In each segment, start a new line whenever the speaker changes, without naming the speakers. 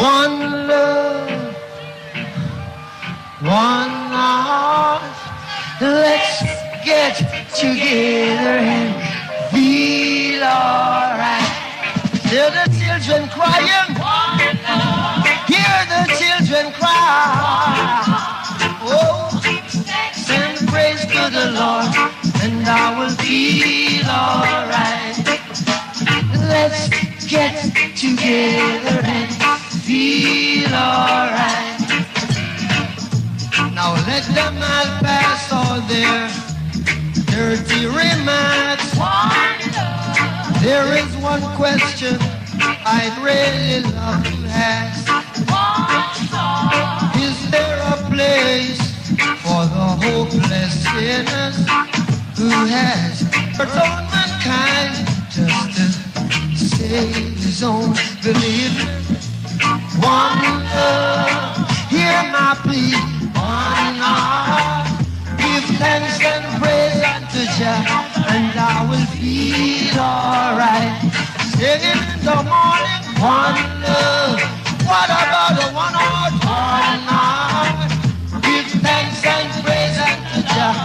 one love, one heart. Let's get together and feel alright. Hear the children crying. Hear the children cry. Oh, sing praise to the Lord, and I will feel alright. Let's get together and feel alright. Now let them all pass all their dirty remarks. There is one question I'd really love to ask. Is there a place for the hopeless sinners who has hurt all mankind just to save his own belief? One love, hear my plea. One heart, give thanks and praise unto Jah, and I will feel alright. Singing in the morning, one love. What about the one heart? One heart, give thanks and praise unto Jah,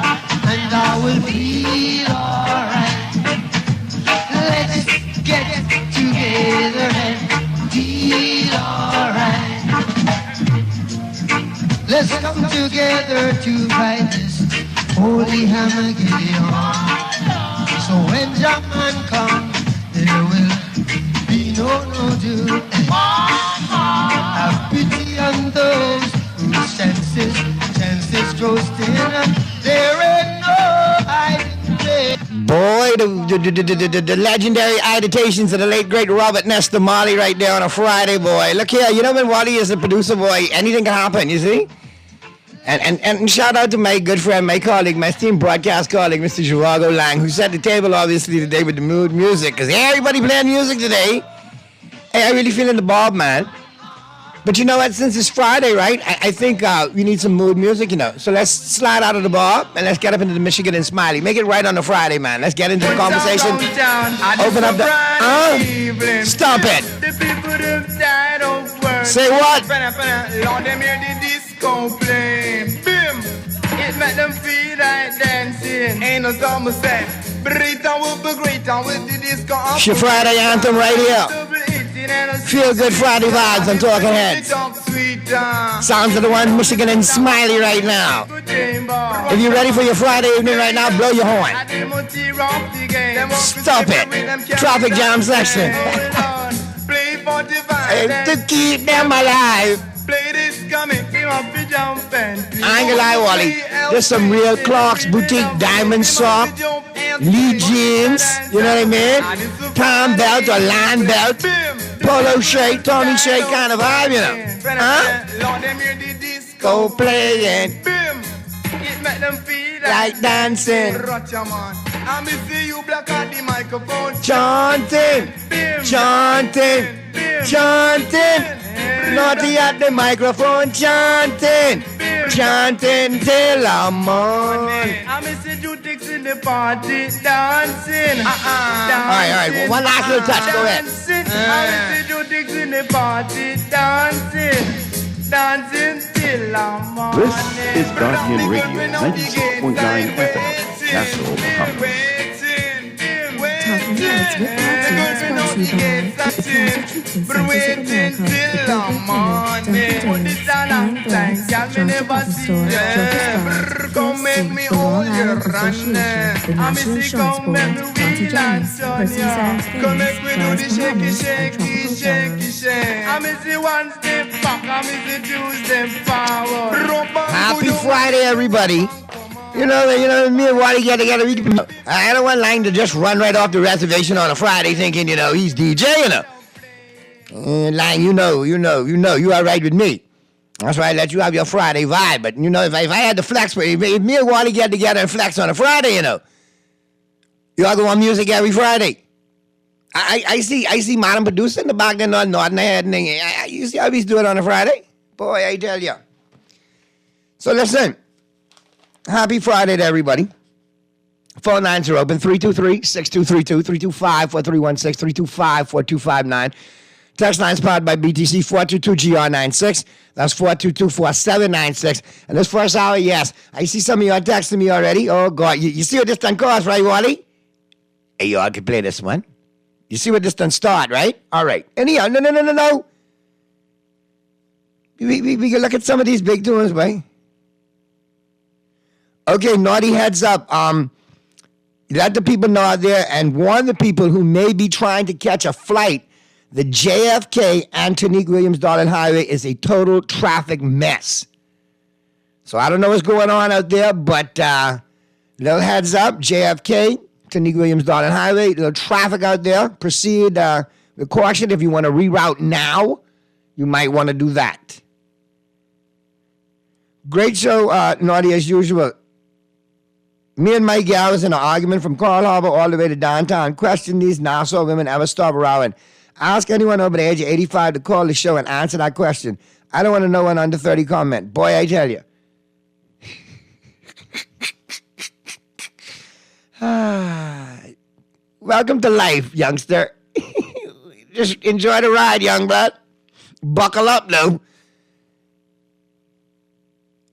and I will feel alright. Let's get together and feel alright. Let's come together to fight this holy Armageddon. So when Jaman comes, there will be no doom. Have pity on those whose chances grow thin. There ain't no hiding place.
Boy, the legendary agitations of the late great Robert Nesta Marley right there on a Friday, boy. Look here, you know when Wally is a producer, boy, anything can happen, you see? And shout out to my good friend, my colleague, my esteemed broadcast colleague, Mr. Zhivago Lang, who set the table obviously today with the mood music, because everybody playing music today. Hey, I really feeling the bob, man. But you know what, since it's Friday, right, I think we need some mood music, you know. So let's slide out of the bar and let's get up into the Michigan and Smiley. Make it right on a Friday, man. Let's get into the conversation. Open up the... Stop it.
The people have died of work.
Say what?
Lord, them hear the disco play. Bim! It make them feel like dancing. Ain't no summer say. Burrito will be great with the disco.
It's your Friday anthem right here. Feel good Friday vibes on Talking Heads. Sounds of the one Michigan and Smiley right now. If you're ready for your Friday evening right now, blow your horn. Stop it. Traffic jam section. To keep them alive. I ain't gonna lie, Wally. There's some real Clark's Boutique diamond sock, Lee jeans, you know what I mean? Palm belt or line belt, polo shirt, Tommy shirt kind of vibe, you know? Huh? Go playing, like dancing, chanting, chanting, chanting. Naughty at the microphone, chanting, chanting till I'm on.
I miss the Jutix in the party, dancing.
All right, well, one last little touch, go ahead.
I miss the Jutix in the party, dancing, dancing till I'm on.
This is Guardian Radio, 96.9 FM, Castle, Bahamas.
Talking Heads with Patsy is brought to you by the Constitution Centers of America, Dunkin' Donuts, Dunkin' James, John's Department Store, Joker's Bar, PFC, the Long Island Association, the National Insurance Board, Monty James, Percy Sans Games, John's Bahamas, and Tropical Genres.
Happy Friday, everybody. You know, me and Wally get together. I don't want Lang to just run right off the reservation on a Friday thinking, you know, he's DJ, you know. Lang, you know, you all right with me. That's why I let you have your Friday vibe. But, you know, if I had to flex, if me and Wally get together and flex on a Friday, you know, you all go on music every Friday. I see Madam Producer in the back there nodding her head. And you see how we do it on a Friday? Boy, I tell you. So listen. Happy Friday to everybody. Phone lines are open. 323-6232, 325-4316, 325-4259. Text line is powered by BTC 422-GR96. That's 422-4796. And this first hour, yes. I see some of you are texting me already. Oh, God. You see what this done cost, right, Wally? Hey, y'all can play this one. You see what this done start, right? All right. Anyhow, no. We can look at some of these big tunes, right? Okay, naughty heads up. Let the people know out there and warn the people who may be trying to catch a flight. The JFK Antonique Williams Darling Highway is a total traffic mess. So I don't know what's going on out there, but little heads up, JFK, Antonique Williams Darling Highway, little traffic out there. Proceed with caution. If you want to reroute now, you might want to do that. Great show, Naughty, as usual. Me and my gal was in an argument from Carl Harbor all the way to downtown. Question these Nassau women ever stop around. Ask anyone over the age of 85 to call the show and answer that question. I don't want to know an under 30 comment. Boy, I tell you. Welcome to life, youngster. Just enjoy the ride, young blood. Buckle up, though.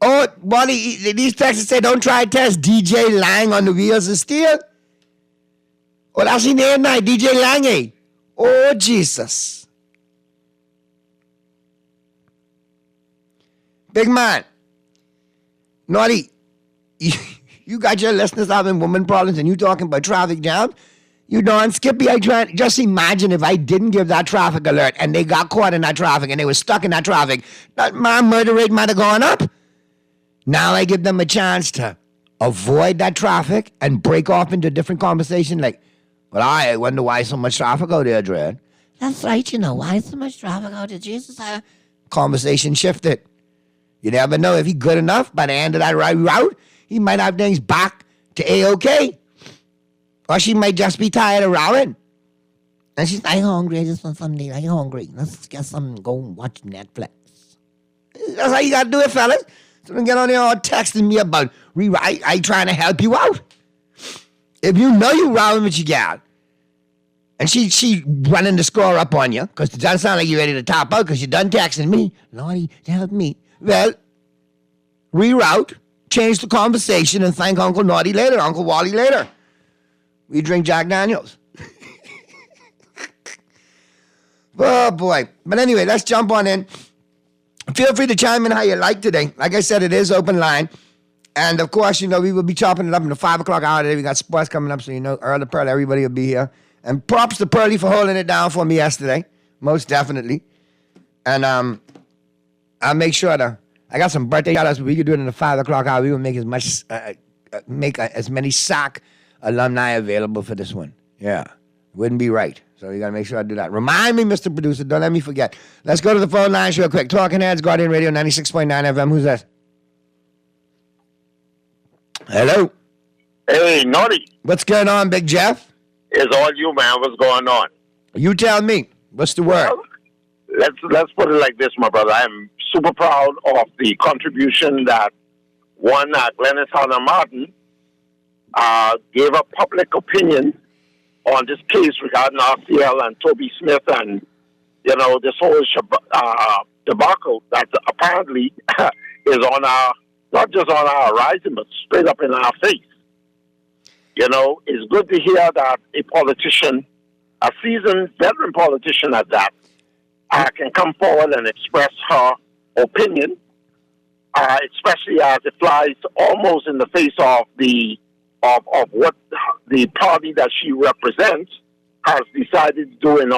Oh, Wally, these texts say don't try to test DJ Lang on the wheels of steel. Oh, that's his name now, DJ Lang, eh? Oh, Jesus. Big man. Naughty, you got your listeners having woman problems and you talking about traffic jam? You darn Skippy, just imagine if I didn't give that traffic alert and they got caught in that traffic and they were stuck in that traffic. My murder rate might have gone up. Now I give them a chance to avoid that traffic and break off into a different conversation like, well, I wonder why so much traffic out there, Dread. That's right, why so much traffic out there, Jesus? Conversation shifted. You never know if he's good enough by the end of that route, he might have things back to A-OK. Or she might just be tired of routing. And she's like, I'm hungry, I just want something, I'm hungry. Let's get something, go and watch Netflix. That's how you got to do it, fellas. So don't get on there all texting me about I trying to help you out. If you know you routing with your gal, and she running the score up on you, because it doesn't sound like you're ready to top out because you done texting me, Lordy, help me. Well, reroute, change the conversation, and thank Uncle Naughty later, Uncle Wally later. We drink Jack Daniels. Oh, boy. But anyway, let's jump on in. Feel free to chime in how you like today. Like I said, it is open line. And, of course, we will be chopping it up in the 5 o'clock hour today. We got sports coming up, so Earl the Pearl, everybody will be here. And props to Pearly for holding it down for me yesterday. Most definitely. And I'll make sure I got some birthday shout-outs, but we could do it in the 5 o'clock hour. We will make as much, as many SAC alumni available for this one. Yeah. Wouldn't be right. So you got to make sure I do that. Remind me, Mr. Producer. Don't let me forget. Let's go to the phone lines real quick. Talking Heads, Guardian Radio 96.9 FM. Who's that? Hello.
Hey, Naughty.
What's going on, Big Jeff?
It's all you, man. What's going on?
You tell me. What's the word?
Well, let's put it like this, my brother. I am super proud of the contribution that one Glennis Hannah Martin gave a public opinion on this case regarding RCL and Toby Smith and, this whole debacle that apparently is on not just on our horizon, but straight up in our face. It's good to hear that a politician, a seasoned veteran politician at that, can come forward and express her opinion, especially as it flies almost in the face of of what the party that she represents has decided to do in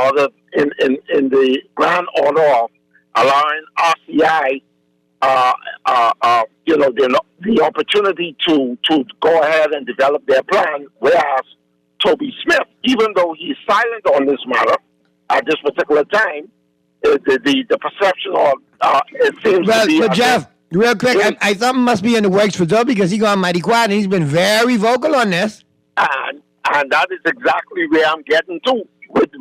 the grand order of allowing RCI the opportunity to go ahead and develop their plan, whereas Toby Smith, even though he's silent on this matter at this particular time, the perception of it seems to be...
Well, Jeff, real quick, I thought it must be in the works for Toby because he gone mighty quiet and he's been very vocal on this.
And that is exactly where I'm getting to with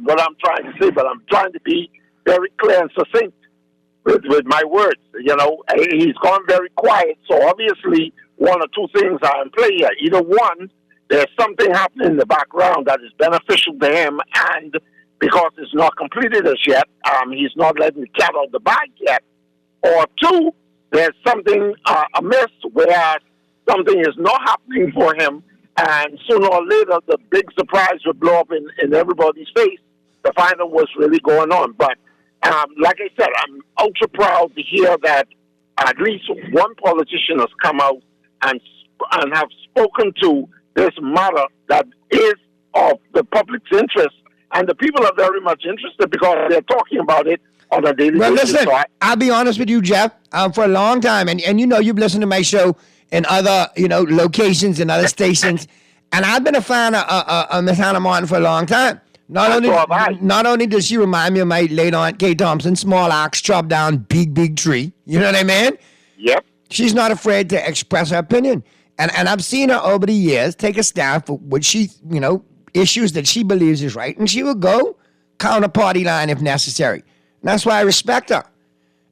what I'm trying to say, but I'm trying to be very clear and succinct with my words. He's gone very quiet, so obviously one or two things are in play here. Either one, there's something happening in the background that is beneficial to him and because it's not completed as yet. He's not letting the cat out of the bag yet. Or two, there's something amiss where something is not happening for him, and sooner or later the big surprise would blow up in everybody's face to find out what's really going on. But like I said, I'm ultra proud to hear that at least one politician has come out and have spoken to this matter that is of the public's interest, and the people are very much interested because they're talking about it on a daily basis.
Well, listen,
So
I'll be honest with you, Jeff. For a long time, and you know, you've listened to my show in other, locations and other stations, and I've been a fan of Miss Hannah Martin for a long time. Not only does she remind me of my late aunt Kay Thompson, small ox chopped down big tree. You know what I mean?
Yep.
She's not afraid to express her opinion. And I've seen her over the years take a stand for what she, issues that she believes is right. And she will go counter party line if necessary. And that's why I respect her.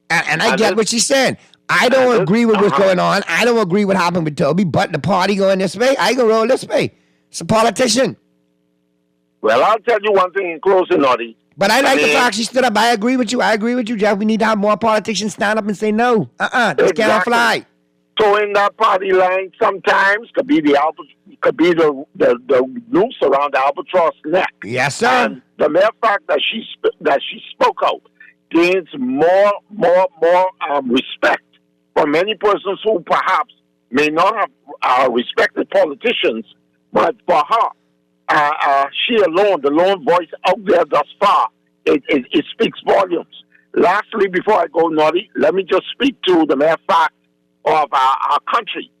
And I get what she's saying. I don't agree with what's going on. I don't agree with what happened with Toby, but the party going this way, I can roll this way. It's a politician.
Well, I'll tell you one thing in closing, Noddy.
But I like the fact she stood up. I agree with you, Jeff. We need to have more politicians stand up and say no. This cannot fly.
Towing that party line sometimes could be the noose around the albatross neck.
Yes, sir.
And the mere fact that she spoke out gains more respect for many persons who perhaps may not have respected politicians, but for her, she alone, the lone voice out there thus far, it speaks volumes. Lastly, before I go, Noddy, let me just speak to the mere fact of our country.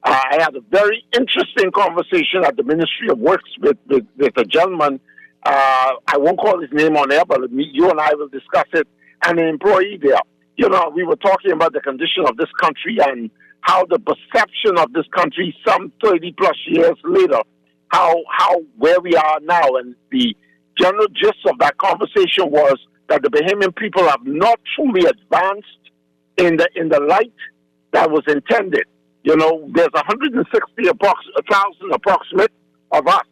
I had a very interesting conversation at the Ministry of Works with a gentleman. I won't call his name on air, but you and I will discuss it, and an employee there. We were talking about the condition of this country and how the perception of this country some 30 plus years later, where we are now. And the general gist of that conversation was that the Bahamian people have not truly advanced in the light that was intended. There's 160,000 approximate of us.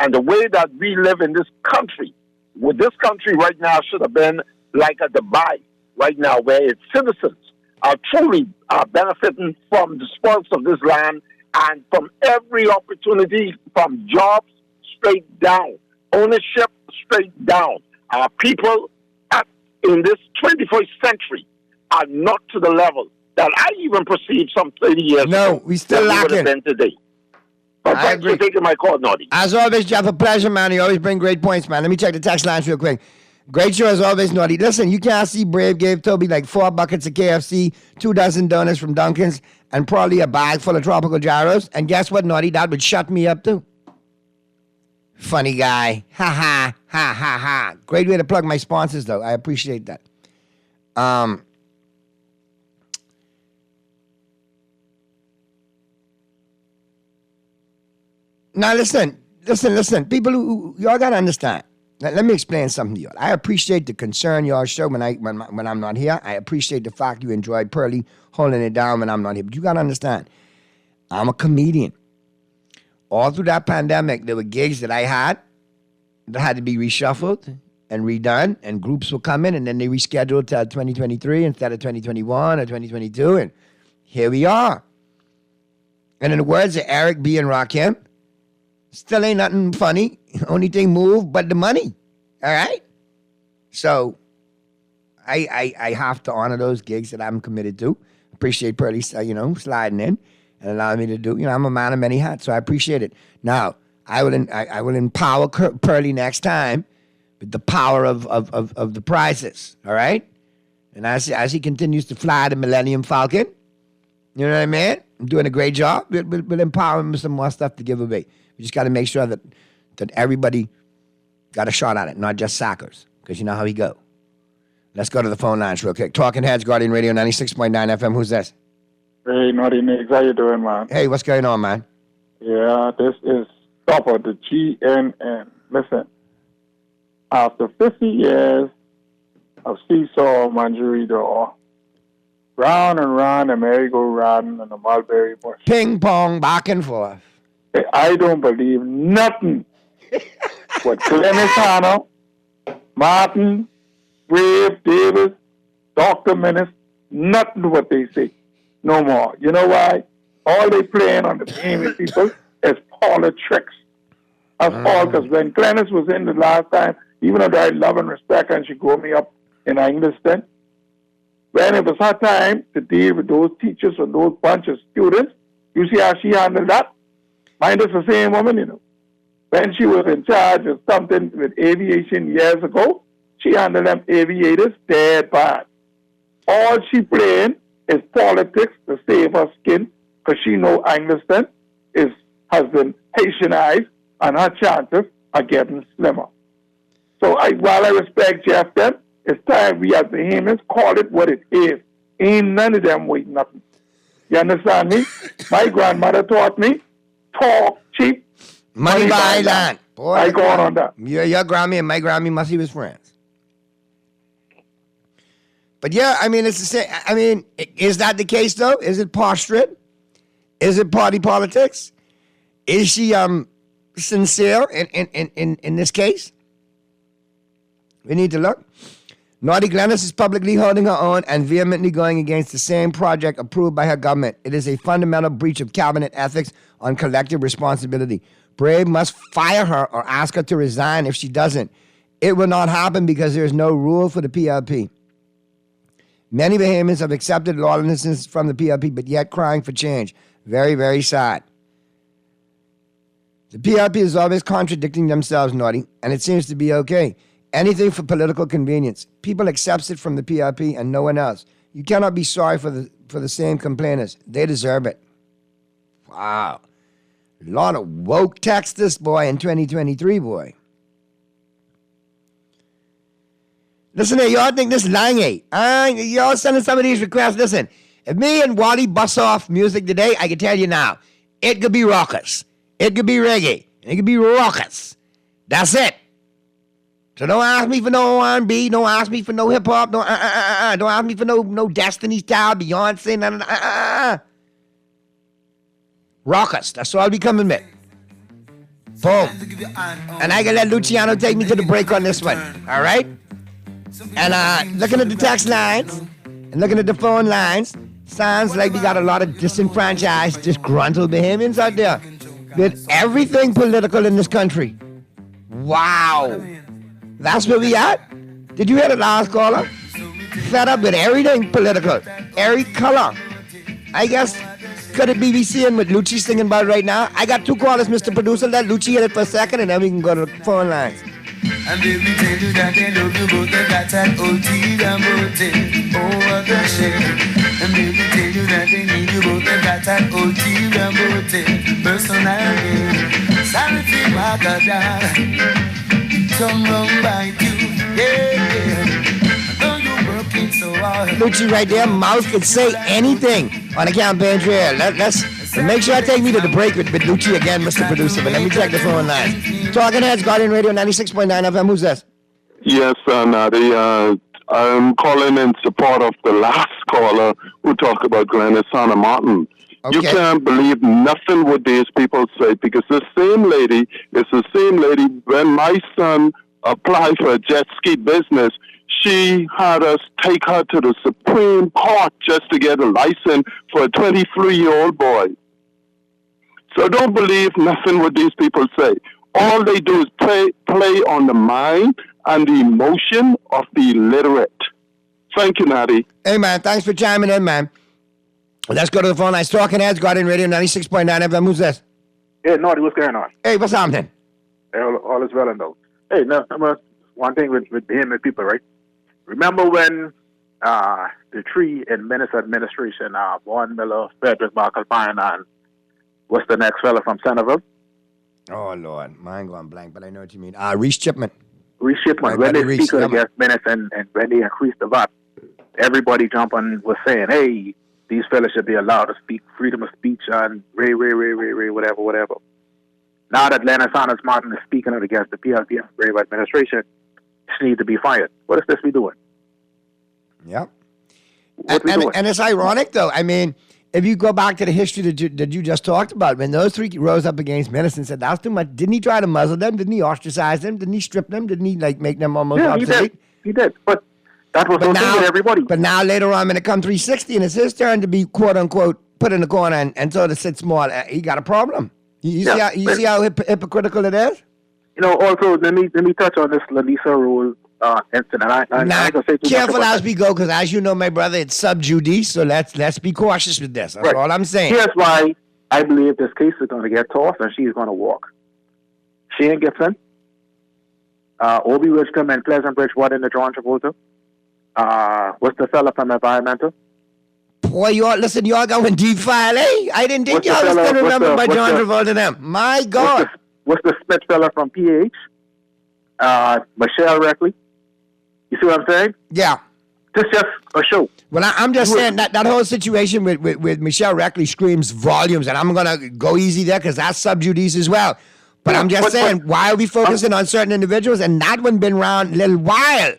And the way that we live in this country, with this country right now should have been like a Dubai right now, where its citizens are truly benefiting from the spoils of this land and from every opportunity, from jobs straight down, ownership straight down. Our people in this 21st century are not to the level that I even perceived some 30 years ago.
No, we still lacking.
Today. But thanks for taking my call, Noddy.
As always, Jeff, a pleasure, man. You always bring great points, man. Let me check the text lines real quick. Great show as always, Noddy. Listen, you can't see Brave gave Toby like 4 buckets of KFC, 2 dozen donuts from Dunkin's, and probably a bag full of tropical gyros. And guess what, Noddy? That would shut me up, too. Funny guy. Ha, ha, ha, ha, ha. Great way to plug my sponsors, though. I appreciate that. Now, listen. People y'all got to understand. Let me explain something to y'all. I appreciate the concern y'all show when I'm not here. I appreciate the fact you enjoyed Pearly holding it down when I'm not here. But you got to understand, I'm a comedian. All through that pandemic, there were gigs that I had that had to be reshuffled and redone, and groups will come in, and then they rescheduled to 2023 instead of 2021 or 2022, and here we are. And in the words of Eric B. and Rakim, still ain't nothing funny. Only thing moved but the money. All right? So I have to honor those gigs that I'm committed to. Appreciate Pearly, sliding in and allowing me to do. I'm a man of many hats, so I appreciate it. Now, I will empower Pearly next time with the power of the prizes. All right? And as he continues to fly the Millennium Falcon, you know what I mean? I'm doing a great job. We'll empower him with some more stuff to give away. We just got to make sure that everybody got a shot at it, not just Sackers, because you know how he go. Let's go to the phone lines real quick. Talking Heads, Guardian Radio 96.9 FM. Who's this?
Hey, Noddy Nicks. How you doing, man?
Hey, what's going on, man?
Yeah, this is top of the GNN. Listen, after 50 years of seesaw manjurido, round and round the merry-go-round and the mulberry bush.
Ping pong, back and forth.
I don't believe nothing what Glennis Hanna Martin, Brave, Davis, Dr. Menace, nothing what they say no more. You know why? All they playing on the Bahamian people is politics. That's all, because when Glennis was in the last time, even though I love and respect her and she grew me up in English then, when it was her time to deal with those teachers and those bunch of students, you see how she handled that? Mind is the same woman, you know. When she was in charge of something with aviation years ago, she handled them aviators dead bad. All she playing is politics to save her skin, because she know Angleton has been Haitianized and her chances are getting slimmer. So while I respect Jeff them, it's time we as Bahamians call it what it is. Ain't none of them waiting nothing. You understand me? My grandmother taught me, talk cheap,
Money by land. Boy,
I go on that.
Your Grammy and my Grammy must be his friends. But yeah, I mean, it's the same. I mean, is that the case though? Is it posturing? Is it party politics? Is she sincere in this case? We need to look. Naughty Glennis is publicly holding her own and vehemently going against the same project approved by her government. It is a fundamental breach of cabinet ethics on collective responsibility. Brave must fire her or ask her to resign if she doesn't. It will not happen because there is no rule for the PLP. Many Bahamians have accepted lawlessness from the PLP, but yet crying for change. Very, very sad. The PLP is always contradicting themselves, Naughty, and it seems to be okay. Anything for political convenience. People accept it from the PLP and no one else. You cannot be sorry for the same complainers. They deserve it. Wow. A lot of woke text this boy in 2023, boy. Listen here, y'all think this lying y'all sending some of these requests. Listen, if me and Wally bust off music today, I can tell you now, it could be rockers. It could be reggae. It could be rockers. That's it. So don't ask me for no R&B. Don't ask me for no hip-hop. Don't ask me for no Destiny's Child, Beyonce. Rockers. That's all I'll be coming with. Boom. And I can let Luciano take me to the break on this one. All right? And looking at the text lines and looking at the phone lines, sounds like we got a lot of disenfranchised, disgruntled Bahamians out there with everything political in this country. Wow. That's where we at? Did you hear the last caller? Fed up with everything political. Every color. I guess, could it be we seeing what Lucci's singing about right now? I got two callers, Mr. Producer. Let Lucci hit it for a second, and then we can go to the phone lines.
And they will tell you that they love you, but they got an ulterior motive. Oh, what a shame. And they will tell you that they need you, but they got an ulterior motive. Personally, sorry for my God. Some wrong by you, yeah. Though you're working so hard.
Lucci right there, mouth could say anything on the campaign trail. Let's make sure I take me to the break with Lucci again, Mr. Producer. But let me check the phone line. Talking Heads, Guardian Radio 96.9 FM. Who's this?
Yes, Nadi. I'm calling in support of the last caller who talked about Glennis Hannah Martin. Okay. You can't believe nothing what these people say, because the same lady is the same lady when my son applied for a jet ski business. She had us take her to the Supreme Court just to get a license for a 23-year-old boy. So don't believe nothing what these people say. All they do is play on the mind and the emotion of the illiterate. Thank you, Natty.
Hey, man, thanks for chiming in, man. Let's go to the phone lines. Talking Heads, Guardian Radio 96.9 FM. Who's this?
Hey, Naughty, what's going on?
Hey, what's happening?
Hey, all is well and all. Hey, no, one thing with Bahamian people, right? Remember when the three in Menace administration, Vaughn Miller, Frederick Markle Pine, and what's the next fella from Centerville?
Oh, Lord. Mine going blank, but I know what you mean. Reese Chipman.
Reese Chipman. When they speak against Menace and when they increased the VAT, everybody jumping was saying, hey, these fellas should be allowed to speak, freedom of speech on whatever. Now that Glennis Hannah Martin is speaking out against the PLP and Brave administration, she needs to be fired. What is this we doing?
Yep.
What we doing?
And it's ironic, though. I mean, if you go back to the history that you just talked about, when those three rose up against Menace and said that's too much, didn't he try to muzzle them? Didn't he ostracize them? Didn't he strip them? Didn't he like make them almost obsolete?
He did. But that was okay with everybody.
But now later on, when it comes 360 and it's his turn to be quote unquote put in the corner and sort of sit small, he got a problem. You see how hypocritical it is?
You know, also let me touch on this Lanisa Rule incident. I gonna say too
careful as we go, because as you know, my brother, it's sub judice. So let's be cautious with this. That's all I'm saying.
Here's why I believe this case is going to get tossed and she's going to walk. Shane Gibson, Obi Wiscombe, and Pleasant Bridge. What in the John Travolta? What's the fella from Environmental?
Boy, y'all going deep file, eh? I didn't think y'all was still remembered by John Travolta them. My God.
What's the Smith fella from PH? Michelle Reckley. You see what I'm saying?
Yeah.
This just a show.
Well, I'm just saying that whole situation with Michelle Reckley screams volumes, and I'm going to go easy there because that's sub judice as well. But I'm just saying, why are we focusing on certain individuals and that one been around a little while?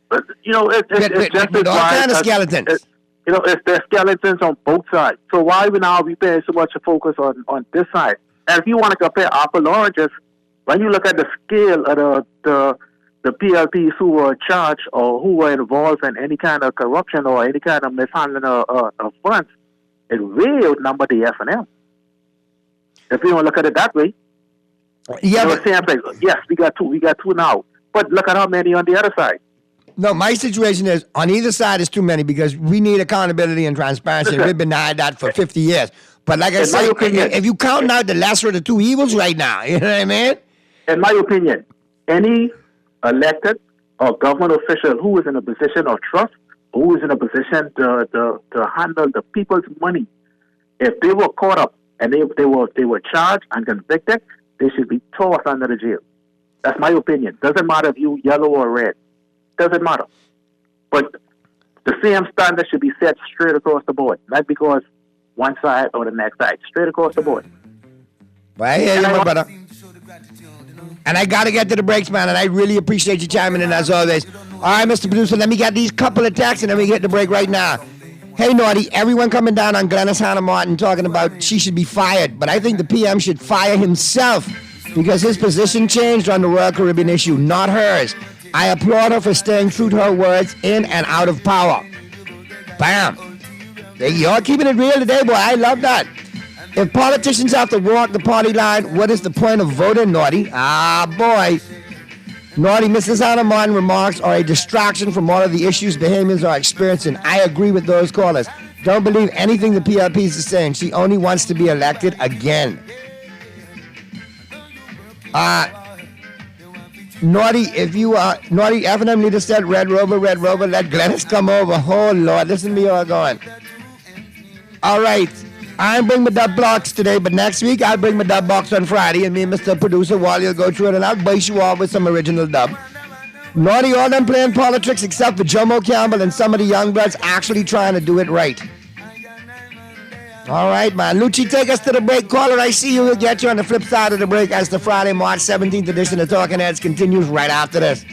But, you know, it's just
with all kind of skeletons.
There's skeletons on both sides. So why we now be paying so much focus on this side? And if you want to compare apple oranges, when you look at the scale of the PLPs who were charged or who were involved in any kind of corruption or any kind of mishandling of funds, it way outnumbered the F&M. If you don't look at it that way, yes, we got two now. But look at how many on the other side.
No, my situation is on either side is too many because we need accountability and transparency. We've been denied that for 50 years. But like I said, if you count out the lesser of the two evils right now, you know what I mean?
In my opinion, any elected or government official who is in a position of trust, who is in a position to handle the people's money, if they were caught up and they were charged and convicted, they should be tossed under the jail. That's my opinion. Doesn't matter if you yellow or red. Doesn't matter. But the same standard should be set straight across the board, not because one side or the next side. Straight across the board.
Well, I hear you, my brother. And I got to get to the breaks, man, and I really appreciate you chiming in as always. All right, Mr. Producer, let me get these couple of texts, and then we get the break right now. Hey, Naughty, everyone coming down on Glennis Hannah Martin talking about she should be fired, but I think the PM should fire himself because his position changed on the Royal Caribbean issue, not hers. I applaud her for staying true to her words in and out of power. Bam. Y'all keeping it real today, boy. I love that. If politicians have to walk the party line, what is the point of voting, Naughty? Ah, boy. Naughty, Mrs. Hannah Martin remarks are a distraction from all of the issues Bahamians are experiencing. I agree with those callers. Don't believe anything the PLPs are saying. She only wants to be elected again. Naughty, if you are Naughty, F&M leader said, Red Rover, let Glennis come over. Oh, Lord, listen to me all going. All right, I didn't bring my dub blocks today, but next week I'll bring my dub box on Friday, and me and Mr. Producer Wally will go through it, and I'll base you all with some original dub. Naughty, all them playing politics except for Jomo Campbell and some of the young bloods actually trying to do it right. All right, man. Lucci, take us to the break. Caller, I see you. We'll get you on the flip side of the break as the Friday, March 17th edition of Talking Heads continues right after this.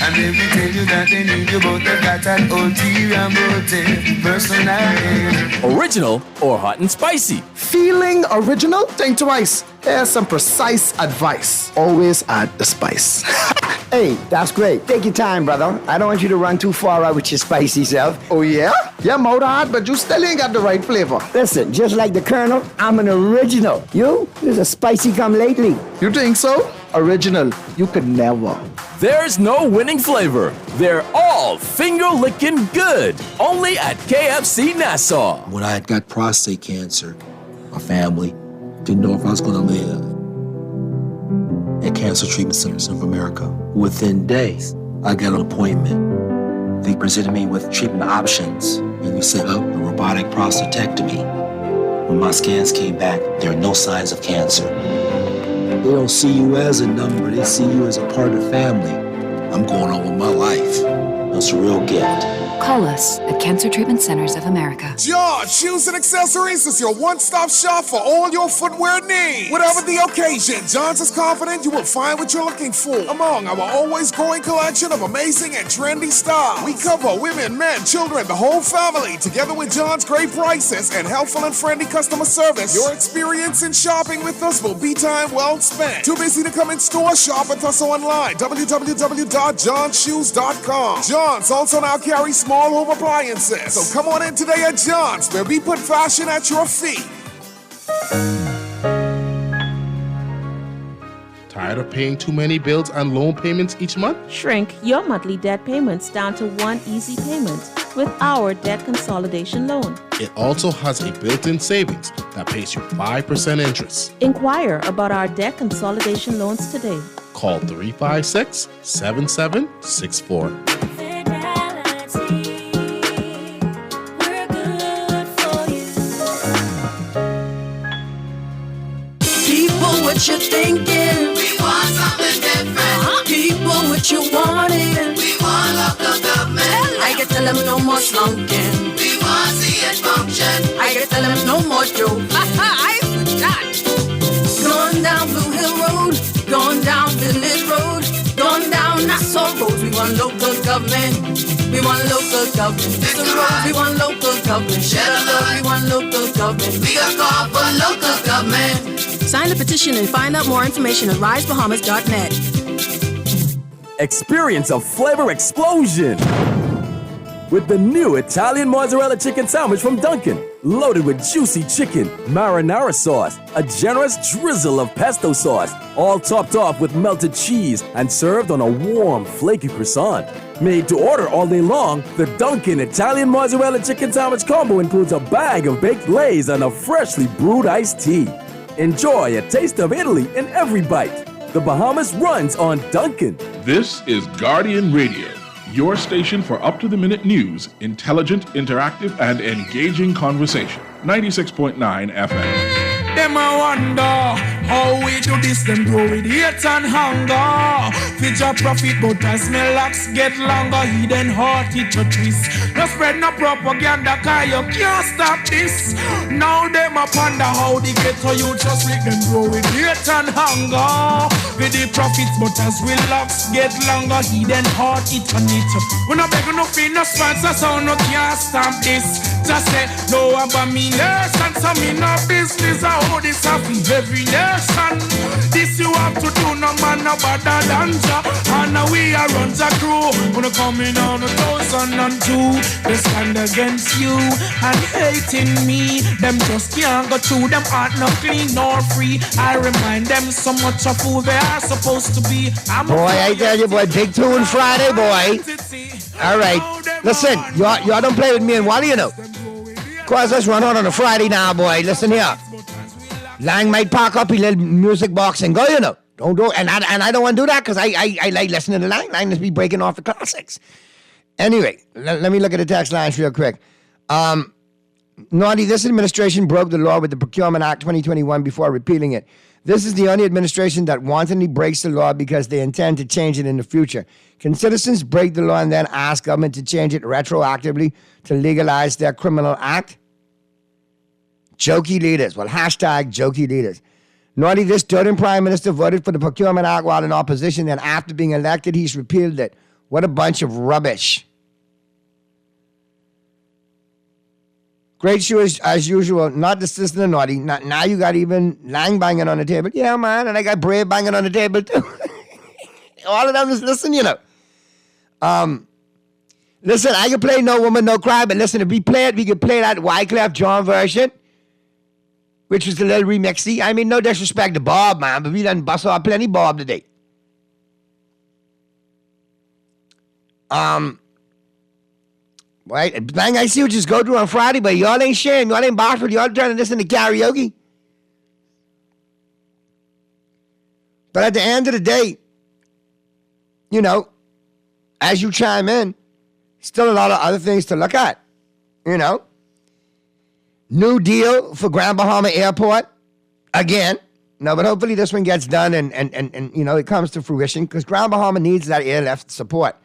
And let me tell you that they need you both. They've got that ulterior motive, personality.
Original or hot and spicy?
Feeling original? Think twice. Here's some precise advice. Always add the spice.
Hey, that's great. Take your time, brother. I don't want you to run too far out with your spicy self.
Oh, yeah? Yeah, mouth hard, but you still ain't got the right flavor.
Listen, just like the Colonel, I'm an original. You? There's a spicy come lately.
You think so? Original. You could never.
There's no winning flavor. They're all finger-licking good. Only at KFC Nassau.
When I had got prostate cancer, my family didn't know if I was going to live. At Cancer Treatment Centers of America, within days, I got an appointment. They presented me with treatment options, and we set up a robotic prostatectomy. When my scans came back, there are no signs of cancer. They don't see you as a number, they see you as a part of the family. I'm going on with my life. It's a real gift.
Call us at Cancer Treatment Centers of America.
John Shoes and Accessories is your one-stop shop for all your footwear needs. Whatever the occasion, John's is confident you will find what you're looking for among our always growing collection of amazing and trendy styles. We cover women, men, children, the whole family. Together with John's great prices and helpful and friendly customer service, your experience in shopping with us will be time well spent. Too busy to come in store? Shop with us online. www.johnshoes.com. John's also now carries small home appliances. So come on in today at John's, where we put fashion at your feet.
Tired of paying too many bills and loan payments each month?
Shrink your monthly debt payments down to one easy payment with our debt consolidation loan.
It also has a built-in savings that pays you 5% interest.
Inquire about our debt consolidation loans today.
Call 356-7764.
What you thinking? We want something different. People, what you wanting? We want local government. I can tell them no more slunking. We want to see it function. I can tell them no more joke. I forgot. Going down Blue Hill Road, going down Village Road, going down Nassau Road. We want local government. We want local government. The road, we want local government. Share the love, we want local government. We got call for local government.
Sign the petition and find out more information at risebahamas.net.
Experience a flavor explosion with the new Italian mozzarella chicken sandwich from Dunkin'. Loaded with juicy chicken, marinara sauce, a generous drizzle of pesto sauce, all topped off with melted cheese and served on a warm, flaky croissant. Made to order all day long, the Dunkin' Italian mozzarella chicken sandwich combo includes a bag of baked lays and a freshly brewed iced tea. Enjoy a taste of Italy in every bite. The Bahamas runs on Dunkin'.
This is Guardian Radio, your station for up-to-the-minute news, intelligent, interactive, and engaging conversation. 96.9 FM.
Them I wonder how we do this, them grow with hate and hunger. Future profit, but as my locks get longer, hidden heart it a twist. No spread no propaganda, cause you can't stop this. Now them I wonder how they get to you, just make them grow with hate and hunger. With the profits, but as we locks get longer, hidden heart it on it. We no beg no fee, no sponsor, so no can't stop this. Just say no about me nation, so me no business. How this happen every nation. This you have to do, no man no better than ya. And now we are run the crew. Gonna come in on 2002. They stand against you and hating me. Them just can't go through. Them heart no clean nor free. I remind them so much of who they are supposed to be.
Boy, I tell you, boy, big tune Friday, boy. All right, listen, y'all don't play with me and Wally, you know. Cause let's run on a Friday now, boy. Listen here. Lang might park up his little music box and go, you know. Don't do it. And I don't want to do that because I like listening to Lang. Lang must be breaking off the classics. Anyway, let me look at the text lines real quick. Naughty, this administration broke the law with the Procurement Act 2021 before repealing it. This is the only administration that wantonly breaks the law because they intend to change it in the future. Can citizens break the law and then ask government to change it retroactively to legalize their criminal act? Jokey leaders. Well, hashtag jokey leaders. Naughty, this doting prime minister voted for the Procurement Act while in opposition, and after being elected, he's repealed it. What a bunch of rubbish. Great show as usual. Not the sister Naughty. Now you got even Lang banging on the table. Yeah, man. And I got Brave banging on the table too. All of them just listen, you know. Listen, I can play No Woman, No Cry, but listen, if we play it, we can play that Wyclef Jean version, which was a little remixy. I mean, no disrespect to Bob, man, but we done bust off plenty Bob today. Right, Bang, I see what you just go through on Friday, but y'all ain't shame. Y'all ain't Boxford. Y'all trying to listen to karaoke. But at the end of the day, you know, as you chime in, still a lot of other things to look at, you know. New deal for Grand Bahama Airport, again. No, but hopefully this one gets done and you know, it comes to fruition because Grand Bahama needs that airlift support.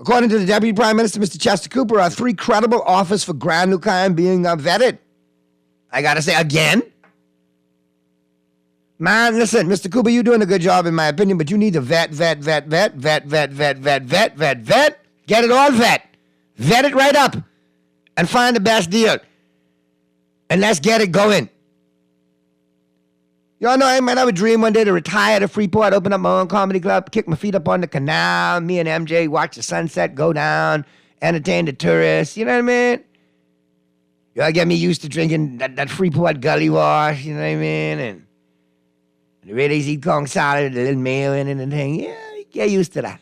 According to the Deputy Prime Minister, Mr. Chester Cooper, our 3 credible offers for Grand Lucayan being vetted. I got to say again. Man, listen, Mr. Cooper, you're doing a good job in my opinion, but you need to vet. Get it all vet. Vet it right up and find the best deal. And let's get it going. Y'all know I might have a dream one day to retire to Freeport, open up my own comedy club, kick my feet up on the canal, me and MJ watch the sunset go down, entertain the tourists, you know what I mean? Y'all get me used to drinking that Freeport gully wash, you know what I mean? And the Reddy's eat Kong salad, the little mayo in it and thing. Yeah, get used to that.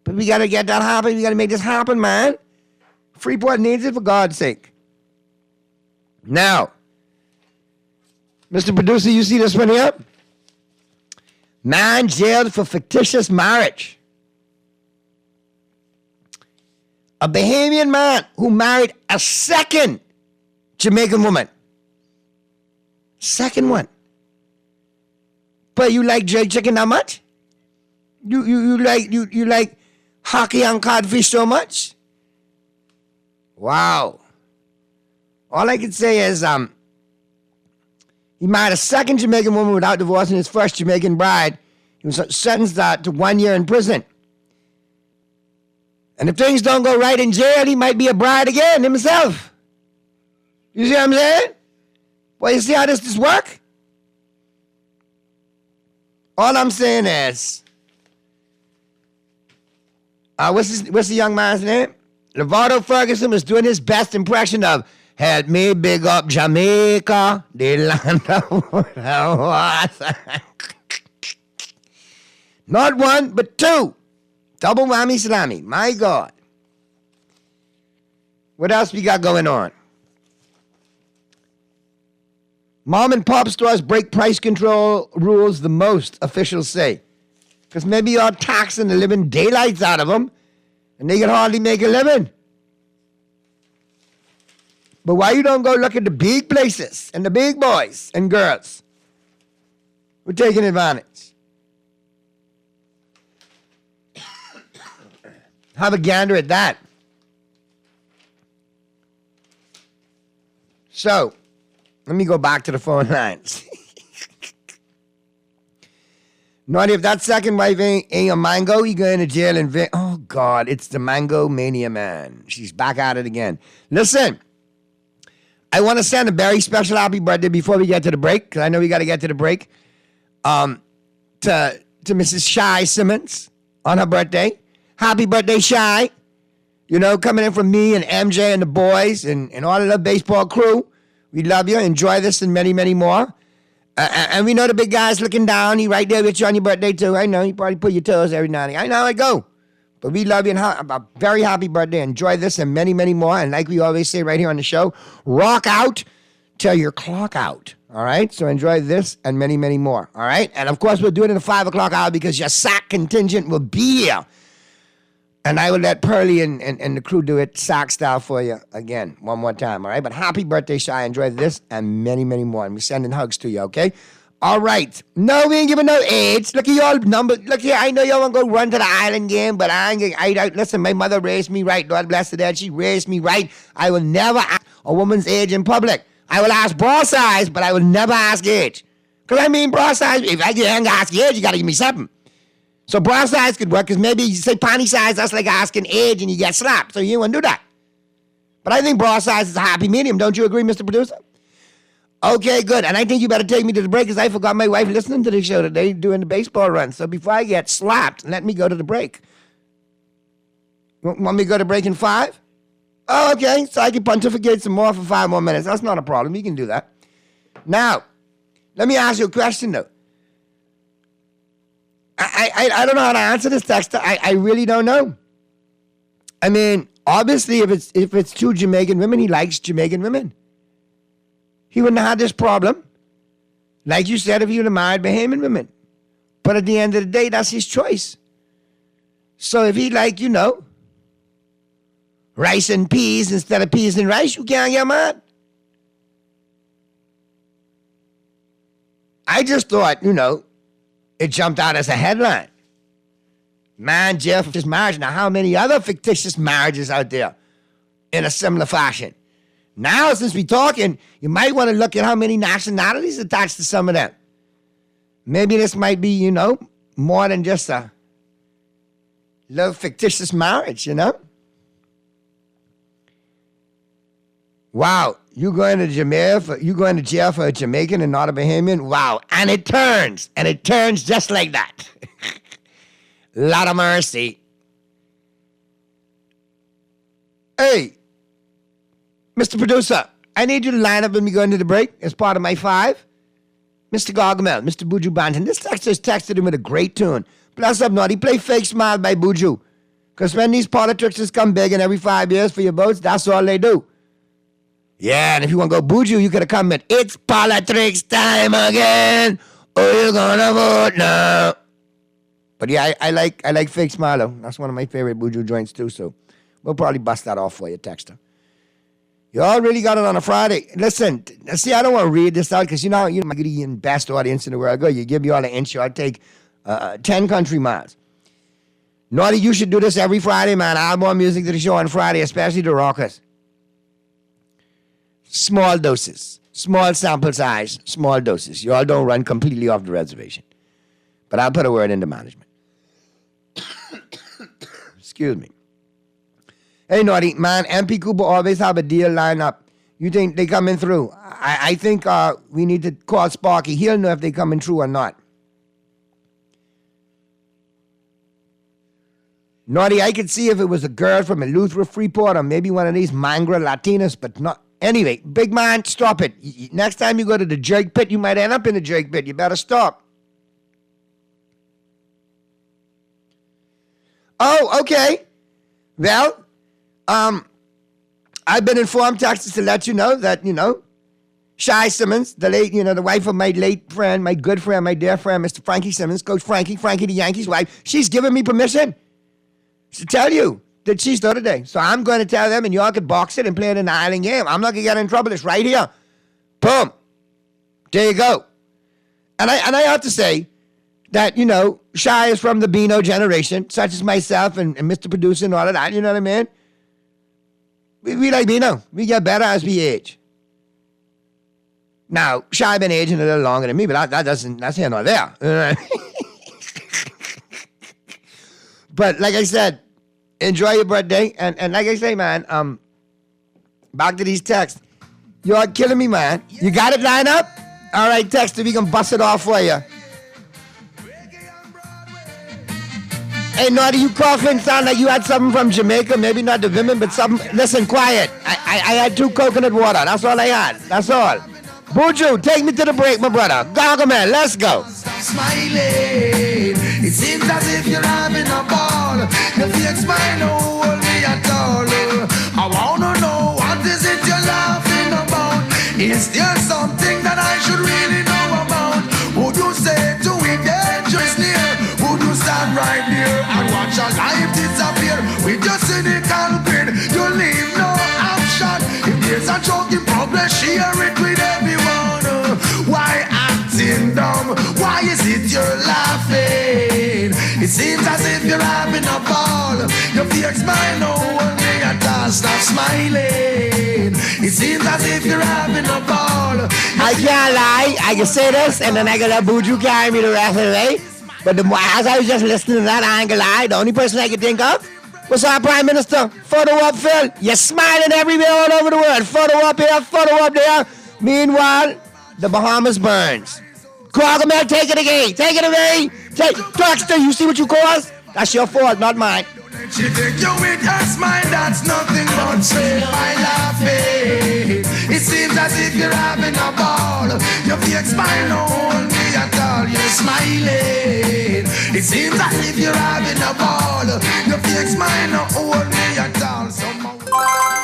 But we got to get that happen. We got to make this happen, man. Freeport needs it for God's sake. Now, Mr. Producer, you see this one here? Man jailed for fictitious marriage. A Bahamian man who married a second Jamaican woman. Second one. But you like jerk chicken that much? You like hockey and codfish so much? Wow. All I can say is he married a second Jamaican woman without divorcing his first Jamaican bride. He was sentenced to 1 year in prison. And if things don't go right in jail, he might be a bride again himself. You see what I'm saying? Well, you see how this work? All I'm saying is, what's the young man's name? Levardo Ferguson was doing his best impression of "Help me big up Jamaica, the land of water." Not one, but 2. Double whammy salami. My God. What else we got going on? Mom and pop stores break price control rules the most, officials say. Because maybe you're taxing the living daylights out of them, and they can hardly make a living. But why you don't go look at the big places and the big boys and girls who are taking advantage? Have a gander at that. So, let me go back to the phone lines. Naughty, if that second wife ain't a mango, you going to jail and oh God, it's the Mango Mania man. She's back at it again. Listen, I want to send a very special happy birthday before we get to the break, because I know we got to get to the break. To Mrs. Shy Simmons on her birthday. Happy birthday, Shy. You know, coming in from me and MJ and the boys and all of the baseball crew. We love you. Enjoy this and many, many more. And we know the big guy's looking down. He right there with you on your birthday, too. I know. You probably put your toes every now and then. I know how I go. But we love you and a very happy birthday. Enjoy this and many, many more. And like we always say right here on the show, rock out till your clock out. All right? So enjoy this and many, many more. All right? And, of course, we'll do it in the 5 o'clock hour because your sack contingent will be here. And I will let Pearlie and the crew do it sack style for you again, one more time, all right? But happy birthday, Shy. Enjoy this and many, many more. And we're sending hugs to you, okay? All right. No, we ain't giving no age. Look at y'all number. Look here, I know y'all want to go run to the island game, but listen, my mother raised me right. God bless her dad. She raised me right. I will never ask a woman's age in public. I will ask bra size, but I will never ask age. Because I mean, bra size, if I get to ask age, you got to give me something. So bra size could work, because maybe you say panty size, that's like asking age and you get slapped. So you wouldn't do that. But I think bra size is a happy medium. Don't you agree, Mr. Producer? Okay, good. And I think you better take me to the break, because I forgot my wife listening to the show today doing the baseball run. So before I get slapped, let me go to the break. Want me to go to break in 5? Oh, okay. So I can pontificate some more for 5 more minutes. That's not a problem. You can do that. Now, let me ask you a question, though. I don't know how to answer this, Dexter. I really don't know. I mean, obviously, if it's 2 Jamaican women, he likes Jamaican women. He wouldn't have had this problem. Like you said, if he would have married Bahamian women. But at the end of the day, that's his choice. So if he like, rice and peas instead of peas and rice, you can't get mad. I just thought, it jumped out as a headline. Man, Jeff, this marriage. Now, how many other fictitious marriages out there in a similar fashion? Now, since we're talking, you might want to look at how many nationalities attached to some of them. Maybe this might be, you know, more than just a little fictitious marriage, you know? Wow, you going to jail for a Jamaican and not a Bahamian? Wow, and it turns just like that. Lot of mercy. Hey, Mr. Producer, I need you to line up with me going to the break as part of my 5. Mr. Gargamel, Mr. Buju Banton. This texter texted him with a great tune. Plus up, Naughty, play Fake Smile by Buju. Because when these politicians come begging every 5 years for your votes, that's all they do. Yeah, and if you want to go Buju, you could have come with It's Politics Time Again. Oh, you're gonna vote now. But yeah, I like Fake Smile, though. That's one of my favorite Buju joints, too, so we'll probably bust that off for you, texter. You all really got it on a Friday. Listen, see, I don't want to read this out because, you know, you're the best audience in the world. Go, you give me all the intro. I'll take 10 country miles. Naughty, you should do this every Friday, man. I'll add more music to the show on Friday, especially the rockers. Small doses. Small sample size. Small doses. You all don't run completely off the reservation. But I'll put a word into management. Excuse me. Hey, Naughty, man, MP Cooper always have a deal lined up. You think they coming through? I think we need to call Sparky. He'll know if they coming through or not. Naughty, I could see if it was a girl from Eleuthera, Freeport, or maybe one of these Mangra Latinas, but not. Anyway, big man, stop it. Next time you go to the jerk pit, you might end up in the jerk pit. You better stop. Oh, okay. Well, I've been informed, Texas, to let you know that, you know, Shy Simmons, the late, you know, the wife of my late friend, my good friend, my dear friend, Mr. Frankie Simmons, Coach Frankie the Yankees' wife, she's given me permission to tell you that she's there today. So I'm going to tell them, and y'all can box it and play it in the island game. I'm not going to get in trouble. It's right here. Boom. There you go. And I have to say that, you know, Shy is from the Beano generation, such as myself and Mr. Producer and all of that, you know what I mean? We like Beano. We get better as we age. Now, Shy been aging a little longer than me, but that's here nor there. But like I said, enjoy your birthday. And like I say, man, back to these texts. You're killing me, man. You got it lined up? All right, text, we can bust it off for you. Hey, Naughty, you coughing? Sound like you had something from Jamaica. Maybe not the women, but something. Listen, quiet. I had 2 coconut water. That's all I had. That's all. Buju, take me to the break, my brother. Gargamel, let's go.
Stop smiling. It seems as if you're having a ball. Your fake smile don't hold me at all. I wanna know, what is it you're laughing about? Is there something that I should really know about? Would you say to it dangerous near? Would you stand right there and watch a life disappear? With your cynical grin, you leave no option. If there's a choking problem, share it with everyone. Why acting dumb? Why is it you're laughing? It seems as if you're having a ball. Your fake smile no one may at all. Stop smiling. It seems as if you're having a ball.
I can't lie. I can say this, and then I can let Buju carry me the rest of the way. But as I was just listening to that, I ain't gonna lie. The only person I could think of was our Prime Minister. Photo up, Phil. You're smiling everywhere all over the world. Photo up here, photo up there. Meanwhile, the Bahamas burns. Gargamel, take it away. Take it away. Dexter, you see what you caused? That's your fault, not mine.
She take you with her smile, that's nothing but straight by laughing. It seems as if you're having a ball. Your fake smile no hold me at all. You're smiling. It seems as if you're having a ball. Your fake smile no hold me at all.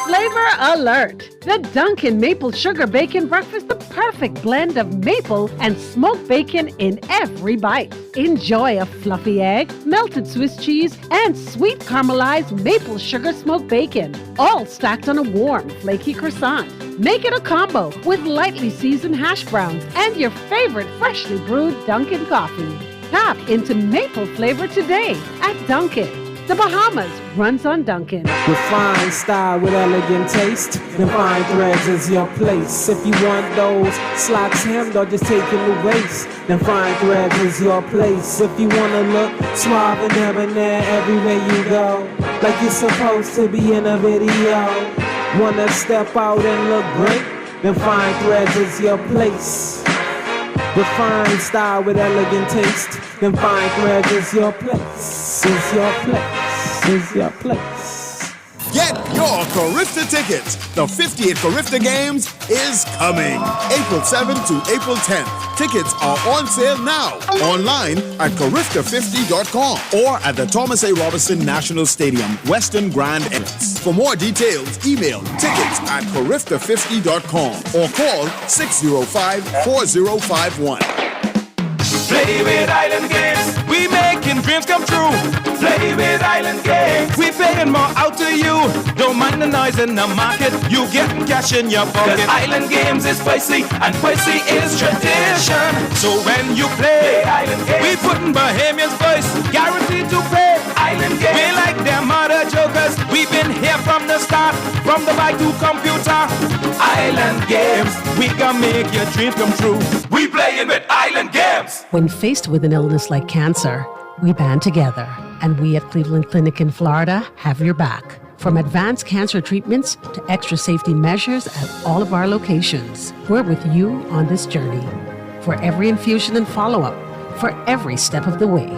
Flavor alert! The Dunkin' Maple Sugar Bacon Breakfast, the perfect blend of maple and smoked bacon in every bite. Enjoy a fluffy egg, melted Swiss cheese, and sweet caramelized maple sugar smoked bacon, all stacked on a warm, flaky croissant. Make it a combo with lightly seasoned hash browns and your favorite freshly brewed Dunkin' coffee. Tap into maple flavor today at Dunkin'. The Bahamas runs on Dunkin'.
Refined style with elegant taste. Then fine threads is your place. If you want those slacks hemmed or just taking the waist, then fine threads is your place. If you wanna look suave and debonair everywhere you go, like you're supposed to be in a video. Wanna step out and look great? Then fine threads is your place. Refined style with elegant taste. Then fine threads is your place. Is your place. Is your place.
Get your Carifta tickets. The 58th Carifta Games is coming. April 7th to April 10th. Tickets are on sale now. Online at Carifta50.com or at the Thomas A. Robinson National Stadium, Western Grand Entrance. For more details, email tickets@Carifta50.com or call 605-4051.
Play with Island Games, we making dreams come true. Play with Island Games, we paying more out to you. Don't mind the noise in the market, you getting cash in your pocket. 'Cause Island Games is spicy, and spicy is tradition. So when you play Island Games, we putting Bahamians first, guaranteed to pay. Island Games, we like them other jokers. We've been here from the start, from the bike to computer. Island Games, we can make your dreams come true. We playing with Island Games.
When faced with an illness like cancer, we band together, and we at Cleveland Clinic in Florida have your back. From advanced cancer treatments to extra safety measures at all of our locations, we're with you on this journey. For every infusion and follow-up, for every step of the way,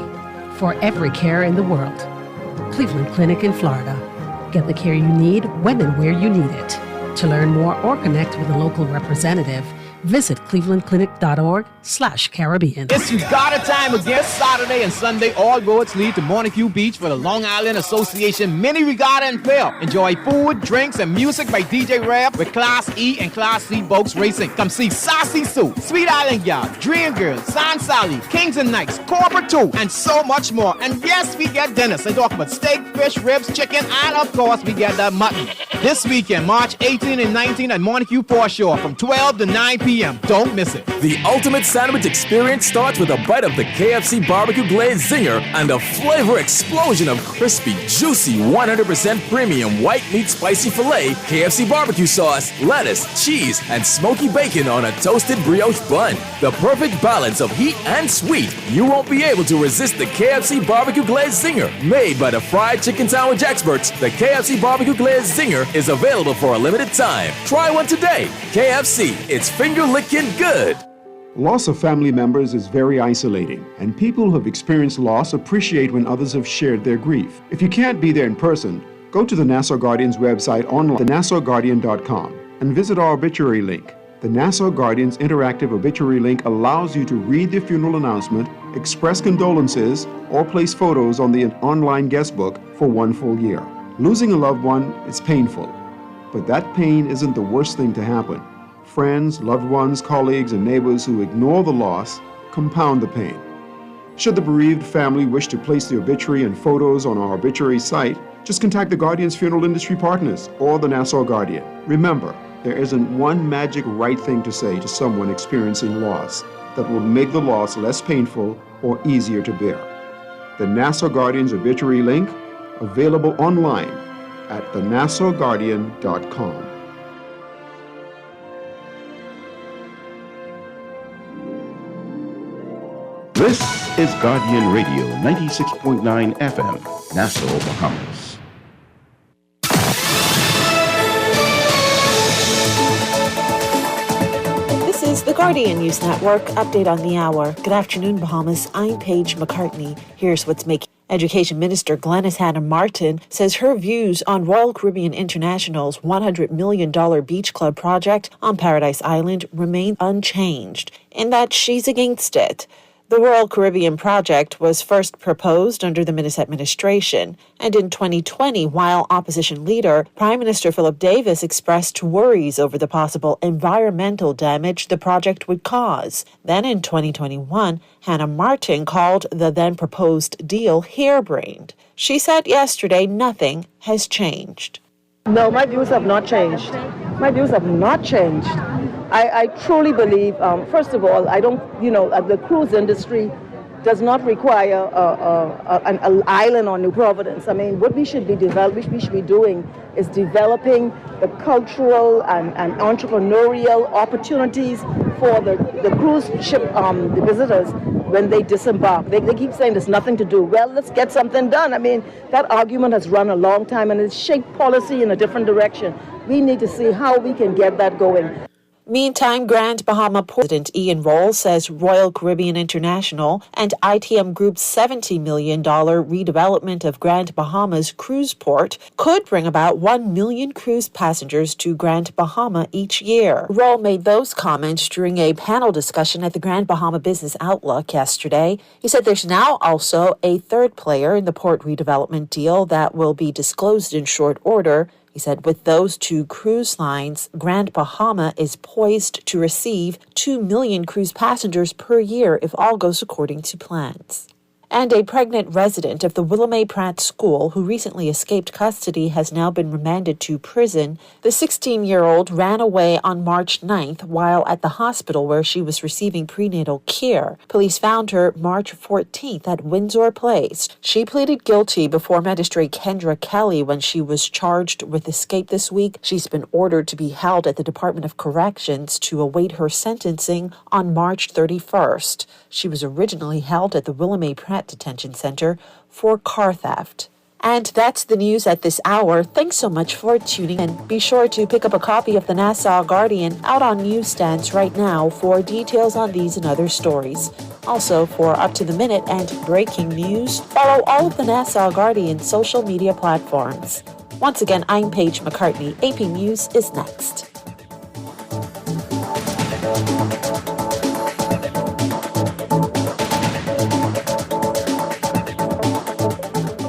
for every care in the world. Cleveland Clinic in Florida. Get the care you need when and where you need it. To learn more or connect with a local representative, visit clevelandclinic.org/Caribbean.
It's Regatta time again. Saturday and Sunday, all roads lead to Montague Beach for the Long Island Association Mini Regatta and Fair. Enjoy food, drinks, and music by DJ Rev with Class E and Class C boats racing. Come see Sassy Sue, Sweet Island Gal, Dream Girl, San Sally, Kings and Knights, Cobra 2, and so much more. And yes, we get dinners. They talk about steak, fish, ribs, chicken, and of course, we get that mutton. This weekend, March 18 and 19 at Montague Foreshore from 12 to 9 p.m. Don't miss it.
The ultimate sandwich experience starts with a bite of the KFC Barbecue Glazed Zinger and a flavor explosion of crispy, juicy, 100% premium white meat spicy filet, KFC barbecue sauce, lettuce, cheese, and smoky bacon on a toasted brioche bun. The perfect balance of heat and sweet. You won't be able to resist the KFC Barbecue Glazed Zinger. Made by the fried chicken sandwich experts, the KFC Barbecue Glazed Zinger is available for a limited time. Try one today. KFC, it's finger-licking good.
Loss of family members is very isolating, and people who have experienced loss appreciate when others have shared their grief. If you can't be there in person, go to the Nassau Guardian's website online, thenassauguardian.com, and visit our obituary link. The Nassau Guardian's interactive obituary link allows you to read the funeral announcement, express condolences, or place photos on the online guest book for one full year. Losing a loved one is painful, but that pain isn't the worst thing to happen. Friends, loved ones, colleagues, and neighbors who ignore the loss compound the pain. Should the bereaved family wish to place the obituary and photos on our obituary site, just contact the Guardian's Funeral Industry Partners or the Nassau Guardian. Remember, there isn't one magic right thing to say to someone experiencing loss that will make the loss less painful or easier to bear. The Nassau Guardian's obituary link, available online at thenassauguardian.com.
This is Guardian Radio 96.9 FM, Nassau, Bahamas.
This is the Guardian News Network. Update on the hour. Good afternoon, Bahamas. I'm Paige McCartney. Here's what's making Education Minister Glenys Hanna Martin says her views on Royal Caribbean International's $100 million beach club project on Paradise Island remain unchanged, in that she's against it. The Royal Caribbean project was first proposed under the Minnis administration, and in 2020, while opposition leader Prime Minister Philip Davis expressed worries over the possible environmental damage the project would cause. Then in 2021, Hanna Martin called the then proposed deal harebrained. She said yesterday nothing has changed.
No, my views have not changed. My views have not changed. I truly believe, first of all, I don't, the cruise industry does not require an island on New Providence. I mean, what we should be doing is developing the cultural and entrepreneurial opportunities for the cruise ship, the visitors, when they disembark. They keep saying there's nothing to do. Well, let's get something done. I mean, that argument has run a long time and it's shaped policy in a different direction. We need to see how we can get that going.
Meantime, Grand Bahama President Ian Roll says Royal Caribbean International and ITM Group's $70 million redevelopment of Grand Bahama's cruise port could bring about 1 million cruise passengers to Grand Bahama each year. Roll made those comments during a panel discussion at the Grand Bahama Business Outlook yesterday. He said there's now also a third player in the port redevelopment deal that will be disclosed in short order. He said with those two cruise lines, Grand Bahama is poised to receive 2 million cruise passengers per year if all goes according to plans. And a pregnant resident of the Willamette Pratt School who recently escaped custody has now been remanded to prison. The 16-year-old ran away on March 9th while at the hospital where she was receiving prenatal care. Police found her March 14th at Windsor Place. She pleaded guilty before Magistrate Kendra Kelly when she was charged with escape this week. She's been ordered to be held at the Department of Corrections to await her sentencing on March 31st. She was originally held at the Willamette Pratt Detention Center for car theft. And that's the news at this hour. Thanks so much for tuning in. Be sure to pick up a copy of the Nassau Guardian out on newsstands right now for details on these and other stories. Also, for up-to-the-minute and breaking news, follow all of the Nassau Guardian social media platforms. Once again, I'm Paige McCartney. AP News is next.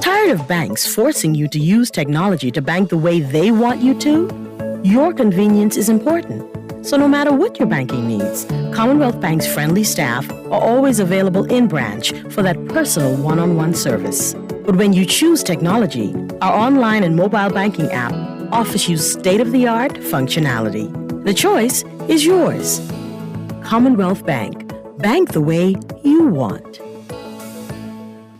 Tired of banks forcing you to use technology to bank the way they want you to? Your convenience is important. So no matter what your banking needs, Commonwealth Bank's friendly staff are always available in branch for that personal one-on-one service. But when you choose technology, our online and mobile banking app offers you state-of-the-art functionality. The choice is yours. Commonwealth Bank. Bank the way you want.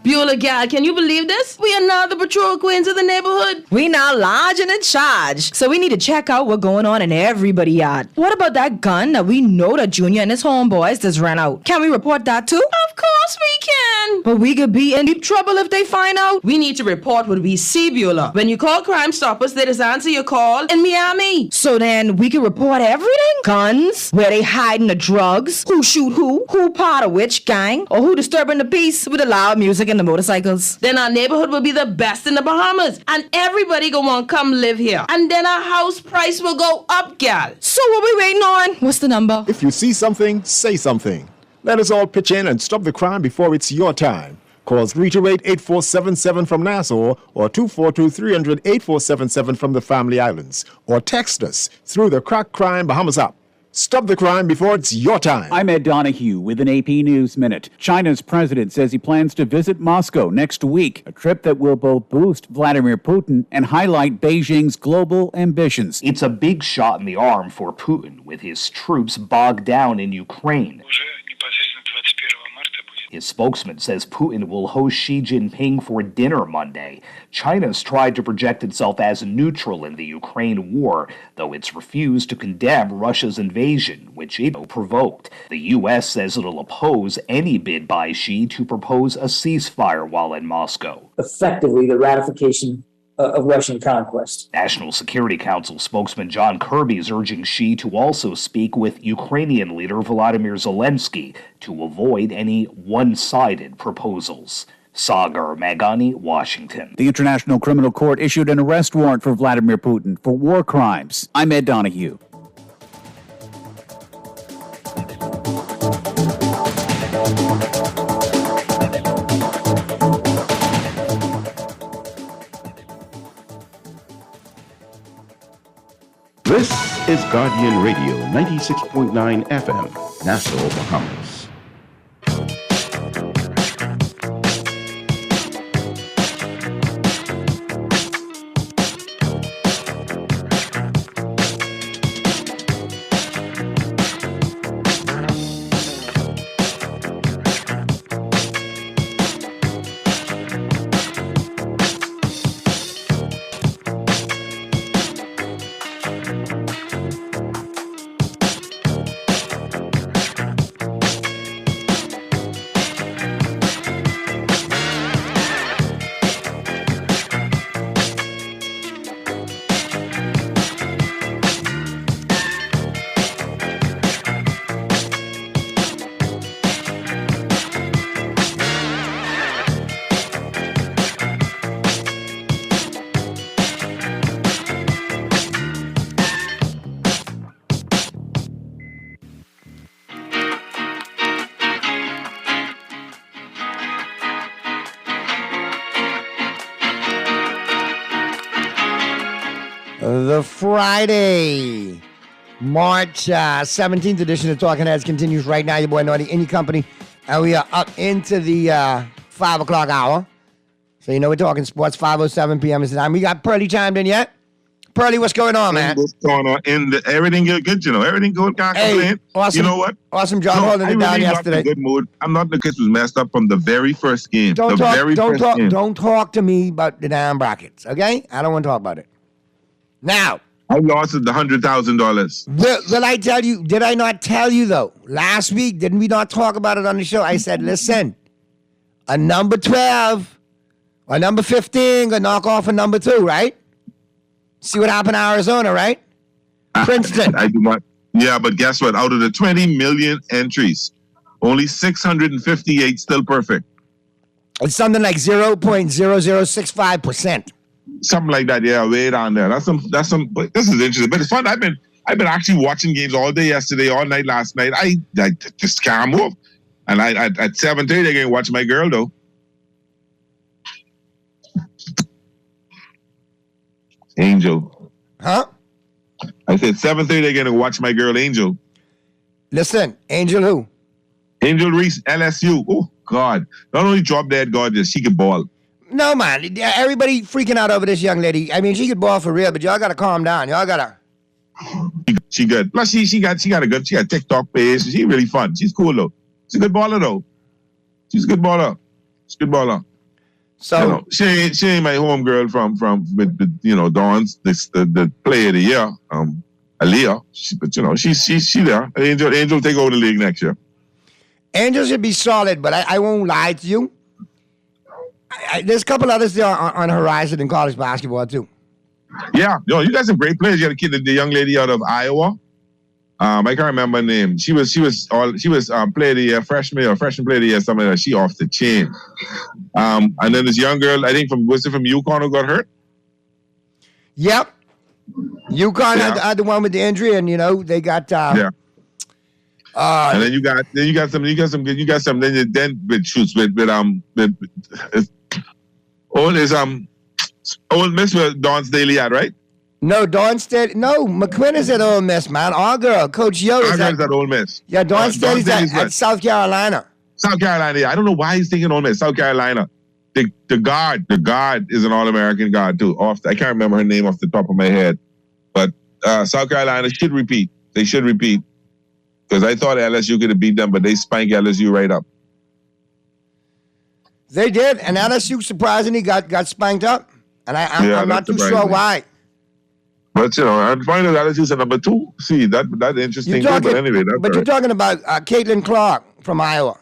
Beulah gal, can you believe this? We are now the patrol queens of the neighborhood. We now large and in charge. So we need to check out what's going on in everybody's yard. What about that gun that we know that Junior and his homeboys just ran out? Can we report that too? Of course we can. But we could be in deep trouble if they find out. We need to report what we see, Beulah. When you call Crime Stoppers, they just answer your call in Miami. So then we can report everything? Guns, where they hiding the drugs, who shoot who part of which gang, or who disturbing the peace with the loud music and the motorcycles. Then our neighborhood will be the best in the Bahamas, and everybody gonna want to come live here. And then our house price will go up, gal. So what we waiting on? What's the number?
If you see something, say something. Let us all pitch in and stop the crime before it's your time. Call 328-8477 from Nassau or 242-300-8477 from the Family Islands. Or text us through the Crack Crime Bahamas app. Stop the crime before it's your time.
I'm Ed Donahue with an AP News Minute. China's president says he plans to visit Moscow next week, a trip that will both boost Vladimir Putin and highlight Beijing's global ambitions.
It's a big shot in the arm for Putin, with his troops bogged down in Ukraine. His spokesman says Putin will host Xi Jinping for dinner Monday. China's tried to project itself as neutral in the Ukraine war, though it's refused to condemn Russia's invasion, which it provoked. The U.S. says it'll oppose any bid by Xi to propose a ceasefire while in Moscow.
Effectively, the ratification of Russian conquest.
National Security Council spokesman John Kirby is urging Xi to also speak with Ukrainian leader Volodymyr Zelensky to avoid any one-sided proposals. Sagar Magani, Washington.
The International Criminal Court issued an arrest warrant for Vladimir Putin for war crimes. I'm Ed Donahue.
This is Guardian Radio 96.9 FM, Nassau, Bahamas.
The Friday, March 17th edition of Talking Heads continues right now. Your boy Naughty in your company. And we are up into the 5 o'clock hour. So you know we're talking sports, 5:07 p.m. is the time. We got Pearly chimed in yet? Pearly, what's going on, man?
What's going on? Everything good, you know. Everything good, can't complain.
Awesome.
You know what?
Awesome job holding it down yesterday.
I'm not in a good mood. I'm not. The kids was messed up from the very first game.
Don't talk to me about the damn brackets, okay? I don't want to talk about it. Now.
I lost the $100,000.
Will I tell you? Did I not tell you, though? Last week, didn't we not talk about it on the show? I said, listen, a number 12 or number 15 gonna knock off a number 2, right? See what happened in Arizona, right? Princeton.
I do not. Yeah, but guess what? Out of the 20 million entries, only 658 still perfect.
It's something like 0.0065%.
Something like that, yeah, way down there. That's some. But this is interesting, but it's fun. I've been actually watching games all day yesterday, all night last night. I just can't move, and I at 7:30 I'm gonna watch my girl though. Angel.
Huh?
I said 7:30 I'm gonna watch my girl Angel.
Listen, Angel who?
Angel Reese, LSU. Oh God! Not only drop dead gorgeous, she can ball.
No, man. Everybody freaking out over this young lady. I mean, she could ball for real, but y'all gotta calm down. Y'all gotta.
She good. Plus, she got a TikTok page. She really fun. She's cool though. She's a good baller though. She's a good baller. So you know, she ain't my homegirl from Dawn's the player of the year. Aaliyah. But you know she there. Angel take over the league next year.
Angel should be solid, but I won't lie to you. There's a couple others there on the horizon in college basketball too.
Yeah, you got some great players. You got the young lady out of Iowa. I can't remember her name. She was player of the year, freshman player of the year, something like that. She off the chain. And then this young girl, I think from UConn who got hurt.
Yep, UConn had the one with the injury, and they got
and then you got some then with shoots with Ole Miss where Dawn Staley at, right?
No, McQuinn is at Ole Miss, man. Our girl, Coach Yo is at
Ole Miss.
Yeah, Dawn Staley's at South Carolina.
South Carolina, yeah. I don't know why he's thinking Ole Miss. South Carolina. The guard is an All-American guard too. I can't remember her name off the top of my head, but South Carolina should repeat. They should repeat because I thought LSU could have beat them, but they spanked LSU right up.
They did, and LSU surprisingly got spanked up, and I'm not too sure why.
But I'm finding that LSU's at number 2. See, that's interesting. But anyway,
you're talking about Caitlin Clark from Iowa.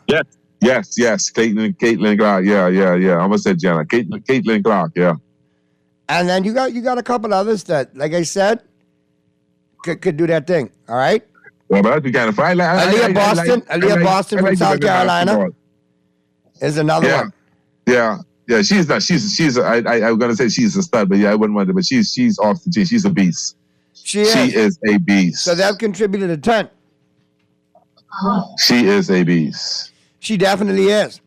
Yes, Caitlin Clark. Yeah. I almost said Jenna. Caitlin Clark. Yeah.
And then you got a couple others that, like I said, could do that thing. All right.
Well, that'd be kind of fun.
Aaliyah Boston from South Carolina is another one.
Yeah. She's not. She's. I'm gonna say she's a stud, but I wouldn't want to. But she's off the chain. She's a beast. She is a beast.
So they've contributed a ton.
She is a beast.
She definitely is.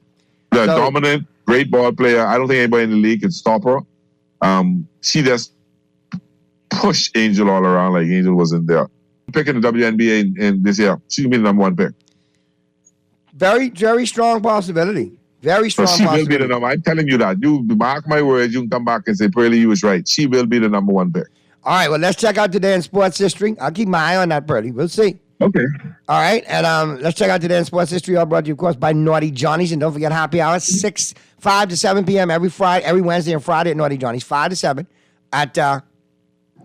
Dominant, great ball player. I don't think anybody in the league can stop her. She just pushed Angel all around like Angel wasn't there. Picking the WNBA in this year, she can be the number 1 pick.
Very, very strong possibility. Very strong possibility.
She will be the number. I'm telling you that. You mark my words. You can come back and say, Pearly, you was right. She will be the number 1 pick.
All right. Well, let's check out today in sports history. I'll keep my eye on that, Pearly. We'll see.
Okay.
All right. And let's check out today in sports history. All brought to you, of course, by Naughty Johnny's. And don't forget happy hour, 5 to 7 p.m. every Wednesday and Friday at Naughty Johnny's. 5 to 7 at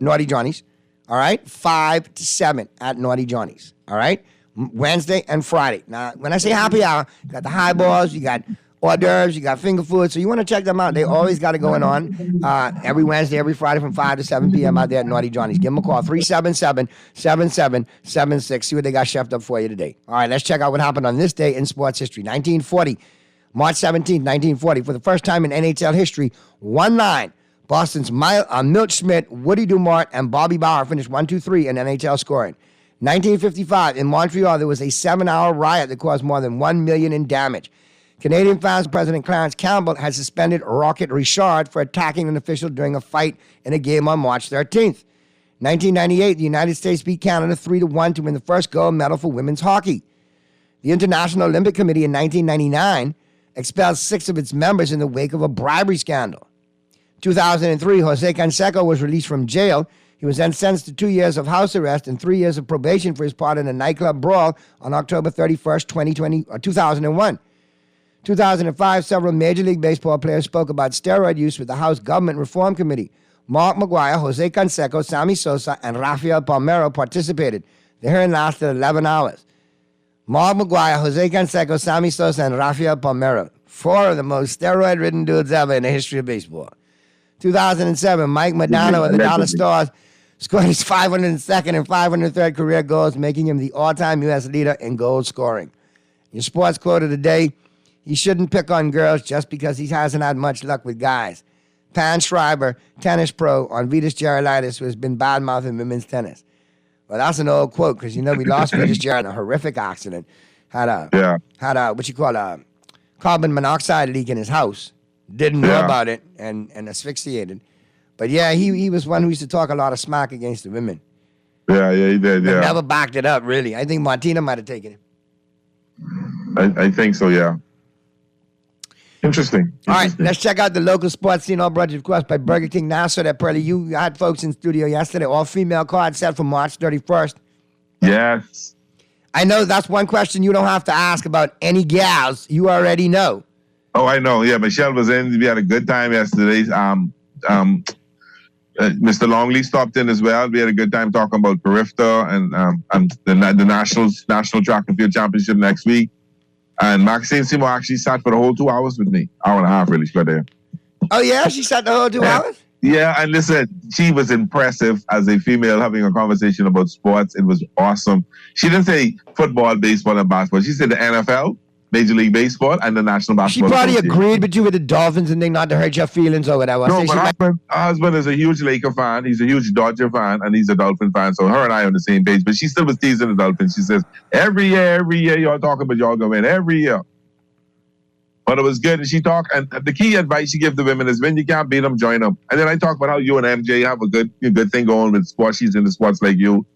Naughty Johnny's. All right. 5 to 7 at Naughty Johnny's. All right. Wednesday and Friday. Now, when I say happy hour, you got the highballs, you got hors d'oeuvres, you got finger food. So you want to check them out. They always got it going on every Wednesday, every Friday from 5 to 7 p.m. out there at Naughty Johnny's. Give them a call, 377-7776. See what they got chefed up for you today. All right, let's check out what happened on this day in sports history. 1940, March 17, 1940. For the first time in NHL history, 1-9. Boston's Milt Schmidt, Woody Dumart, and Bobby Bauer finished 1-2-3 in NHL scoring. 1955, in Montreal, there was a 7-hour riot that caused more than $1 million in damage. Canadian Vice President Clarence Campbell has suspended Rocket Richard for attacking an official during a fight in a game on March 13th. 1998, the United States beat Canada 3-1 to win the first gold medal for women's hockey. The International Olympic Committee in 1999 expelled 6 of its members in the wake of a bribery scandal. 2003, Jose Canseco was released from jail. He was then sentenced to 2 years of house arrest and 3 years of probation for his part in a nightclub brawl on October 31st, 2001. 2005, several Major League Baseball players spoke about steroid use with the House Government Reform Committee. Mark McGuire, Jose Canseco, Sammy Sosa, and Rafael Palmeiro participated. The hearing lasted 11 hours. Mark McGuire, Jose Canseco, Sammy Sosa, and Rafael Palmeiro. 4 of the most steroid-ridden dudes ever in the history of baseball. 2007, Mike Modano of the Dallas Stars scored his 502nd and 503rd career goals, making him the all-time U.S. leader in goal scoring. Your sports quote of the day, he shouldn't pick on girls just because he hasn't had much luck with guys. Pan Schreiber, tennis pro on Vitas Gerulaitis, who has been bad-mouthing women's tennis. Well, that's an old quote because, we lost Vitas Gerulaitis in a horrific accident. Had a carbon monoxide leak in his house. Didn't know about it and asphyxiated. But, he was one who used to talk a lot of smack against the women.
Yeah, he did,
But never backed it up, really. I think Martina might have taken it.
I think so, yeah. Interesting.
All right, let's check out the local sports scene, all brought to you, of course, by Burger King Nassau. That Pearly, you had folks in studio yesterday, all-female card set for March 31st.
Yes.
I know that's one question you don't have to ask about any gals. You already know.
Oh, I know. Yeah, Michelle was in. We had a good time yesterday. Mr. Longley stopped in as well. We had a good time talking about Carifta and the National Track and Field Championship next week. And Maxine Simo actually sat for the whole 2 hours with me. Hour and a half, really, right there.
Oh, yeah? She sat the whole 2 hours?
Yeah, and listen, she was impressive as a female having a conversation about sports. It was awesome. She didn't say football, baseball, and basketball. She said the NFL, Major League Baseball, and the National Basketball
She probably agreed with you with the Dolphins and they not to hurt your feelings or whatever.
No, but her husband is a huge Laker fan. He's a huge Dodger fan, and he's a Dolphin fan. So her and I are on the same page. But she still was teasing the Dolphins. She says, every year, y'all talking about y'all go in. Every year. But it was good. And she talked, and the key advice she gave the women is when you can't beat them, join them. And then I talk about how you and MJ have a good thing going with sports. She's into sports like you.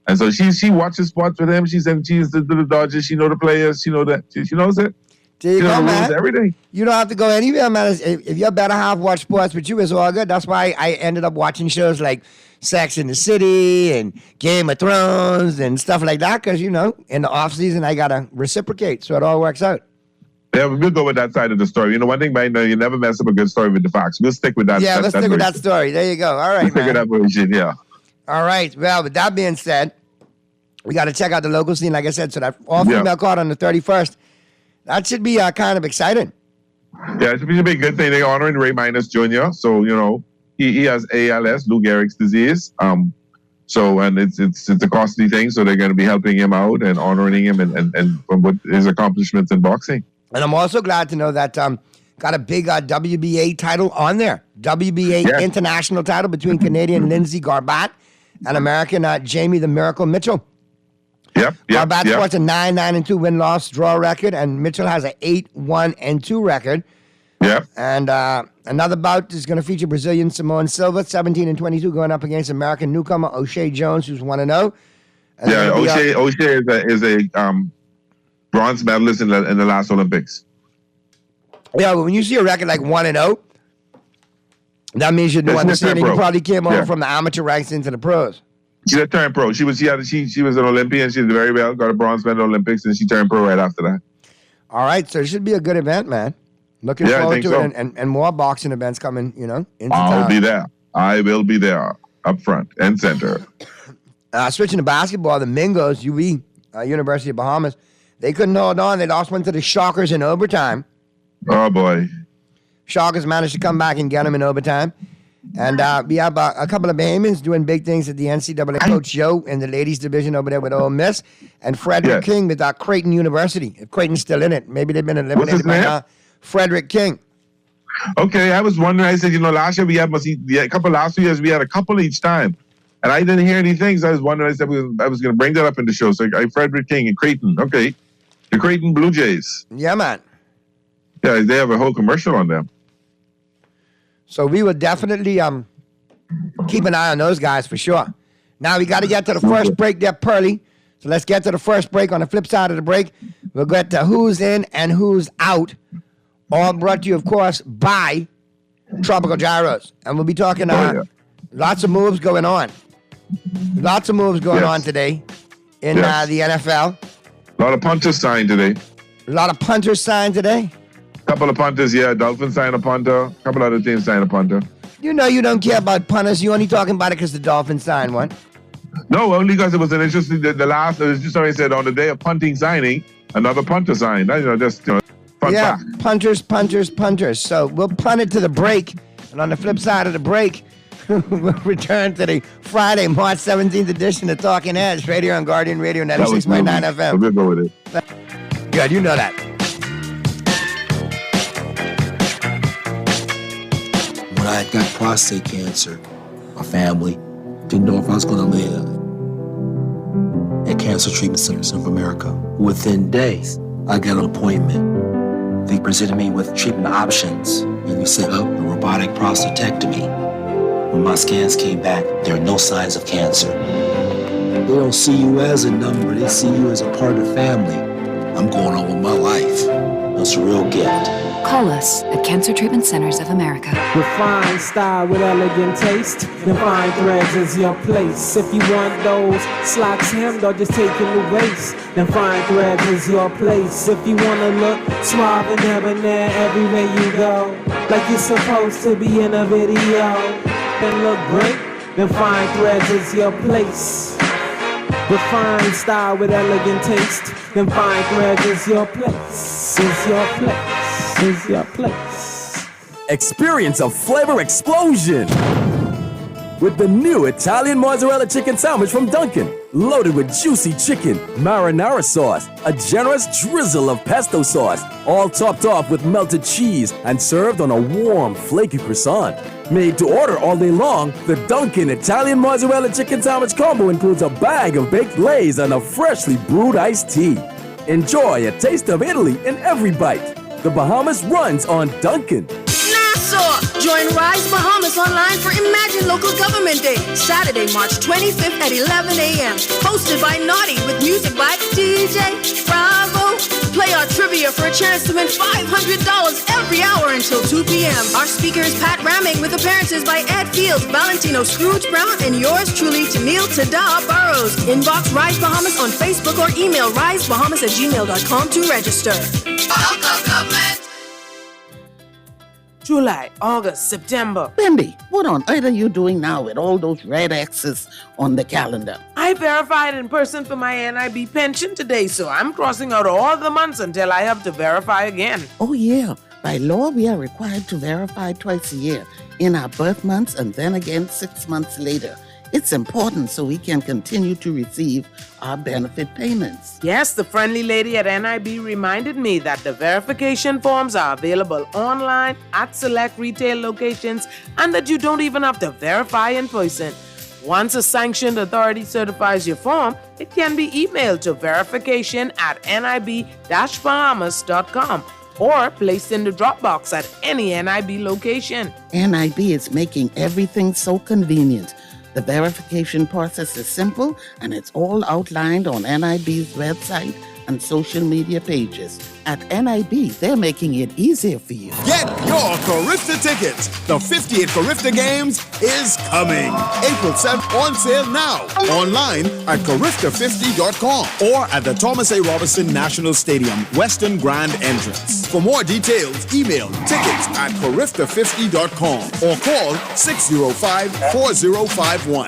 And so she watches sports with him. She's the Dodgers. She know the players. She knows it.
There you go, man.
Everything.
You don't have to go anywhere, man. If your better half watch sports with you, it's all good. That's why I ended up watching shows like Sex and the City and Game of Thrones and stuff like that because, in the off season, I got to reciprocate. So it all works out.
Yeah, we'll go with that side of the story. One thing I know, you never mess up a good story with the facts. We'll stick with that.
Yeah, let's stick with that story. There you go. All right,
Stick with that version, yeah.
All right. Well, with that being said, we got to check out the local scene, like I said. So that all-female card on the 31st, that should be kind of exciting.
Yeah, it should be a good thing. They're honoring Ray Minus Jr. So, he has ALS, Lou Gehrig's disease. And it's a costly thing. So they're going to be helping him out and honoring him and from what his accomplishments in boxing.
And I'm also glad to know that got a big WBA title on there. WBA international title between Canadian Lindsay Garbat and American Jamie the Miracle Mitchell. Garbat sports a 9-9-2 win-loss draw record, and Mitchell has an 8-1-2 record.
Yep.
And another bout is going to feature Brazilian Simone Silva, 17-22, going up against American newcomer O'Shea Jones, who's 1-0.
Yeah, O'Shea is a bronze medalist in the last Olympics.
Yeah, but when you see a record like 1-0, that means you know understand. You probably came over from the amateur ranks into the pros.
She turned pro. She was an Olympian. She did very well. Got a bronze medal in the Olympics, and she turned pro right after that.
All right, so it should be a good event, man. Looking forward to it, and more boxing events coming. Into
I'll be there. I will be there, up front and center.
Switching to basketball, the Mingos, University of Bahamas, they couldn't hold on. They lost one to the Shockers in overtime.
Oh boy!
Shockers managed to come back and get them in overtime. And we have a couple of Bahamians doing big things at the NCAA. Coach Joe in the ladies division over there with Ole Miss. And Frederick King with Creighton University. If Creighton's still in it. Maybe they've been eliminated by now. Frederick King.
Okay, I was wondering. I said, last year we had last 2 years we had a couple each time. And I didn't hear any things. I was wondering. I said I was going to bring that up in the show. So Frederick King and Creighton. Okay. The Creighton Blue Jays.
Yeah, man.
Yeah, they have a whole commercial on them.
So we will definitely keep an eye on those guys for sure. Now we got to get to the first break there, Pearly. So let's get to the first break. On the flip side of the break, we'll get to who's in and who's out. All brought to you, of course, by Tropical Gyros. And we'll be talking lots of moves going on. Lots of moves going on today in the NFL.
A lot of punters signed today.
A lot of punters signed today.
Couple of punters, Dolphins signed a punter. Couple other teams signed a punter.
You know you don't care about punters. You only talking about it because the Dolphins signed one.
No, only because it was an interesting. The last, just somebody said on the day of punting signing, another punter signed. Punters.
So we'll punt it to the break, and on the flip side of the break, we'll return to the Friday, March 17th edition of Talking Heads, right here on Guardian Radio 96.9 FM.
We'll go with it.
Good, you know that.
When I got prostate cancer, my family didn't know if I was going to live at Cancer Treatment Centers of America. Within days, I got an appointment. They presented me with treatment options, and we set up a robotic prostatectomy. When my scans came back, there are no signs of cancer. They don't see you as a number, they see you as a part of the family. I'm going on with my life. It's a real gift.
Call us at Cancer Treatment Centers of America.
Refined style with elegant taste. The fine threads is your place. If you want those slacks hemmed or just taking the waist, then fine threads is your place. If you want to look suave and debonair everywhere you go, like you're supposed to be in a video, and look great, then fine threads is your place. Refined style with elegant taste, then fine threads is your place. Is your place. Is your place.
Experience a flavor explosion with the new Italian mozzarella chicken sandwich from Dunkin'. Loaded with juicy chicken, marinara sauce, a generous drizzle of pesto sauce, all topped off with melted cheese and served on a warm, flaky croissant. Made to order all day long, the Dunkin' Italian mozzarella chicken sandwich combo includes a bag of baked lays and a freshly brewed iced tea. Enjoy a taste of Italy in every bite. The Bahamas runs on Dunkin'.
Nassau! Join Rise Bahamas online for Imagine Local Government Day, Saturday, March 25th at 11 a.m. Hosted by Naughty with music by DJ Bravo. Play our trivia for a chance to win $500 every hour until 2 p.m. Our speaker is Pat Ramming with appearances by Ed Fields, Valentino Scrooge Brown, and yours truly, Tennille Tada Burrows. Inbox Rise Bahamas on Facebook or email risebahamas@gmail.com to register.
July, August, September.
Bimby, what on earth are you doing now with all those red X's on the calendar?
I verified in person for my NIB pension today, so I'm crossing out all the months until I have to verify again.
Oh, yeah. By law, we are required to verify twice a year, in our birth months and then again 6 months later. It's important so we can continue to receive our benefit payments.
Yes, the friendly lady at NIB reminded me that the verification forms are available online at select retail locations and that you don't even have to verify in person. Once a sanctioned authority certifies your form, it can be emailed to verification@nib-bahamas.com or placed in the Dropbox at any NIB location.
NIB is making everything so convenient. The verification process is simple, and it's all outlined on NIB's website and social media pages. At NIB, they're making it easier for you.
Get your Carifta tickets. The 58th Carifta Games is coming. April 7th, on sale now. Online at Carifta50.com or at the Thomas A. Robinson National Stadium, Western Grand Entrance. For more details, email tickets@Carifta50.com or call 605-4051.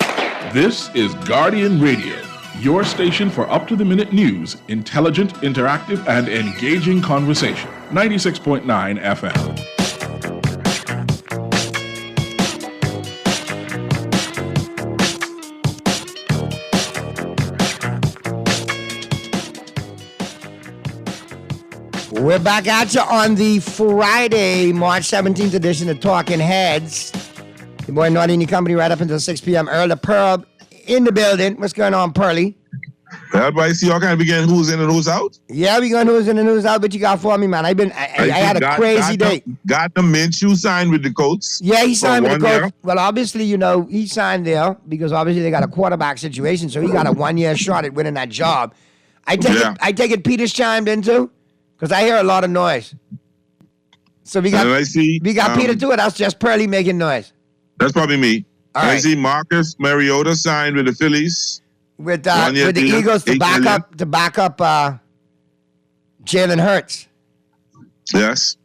This is Guardian Radio, your station for up-to-the-minute news, intelligent, interactive, and engaging conversation. 96.9 FM.
We're back at you on the Friday, March 17th edition of Talking Heads. Your boy Naughty and your company right up until 6 p.m. Earl the Pearl in the building. What's going on, Pearly?
Well, but I see y'all kind of begin who's in and who's out.
Yeah, we going who's in and who's out. What you got for me, man? I had a crazy day.
Got the Minshew signed with the Colts.
Yeah, he signed with the Colts. Well, obviously, he signed there because obviously they got a quarterback situation, so he got a 1-year shot at winning that job. I take it Peter's chimed in too, because I hear a lot of noise. So we got Peter too, and that's just Pearly making noise.
That's probably me.
All right.
I see Marcus Mariota signed with the Phillies.
With the Eagles to back up Jalen Hurts.
Yes.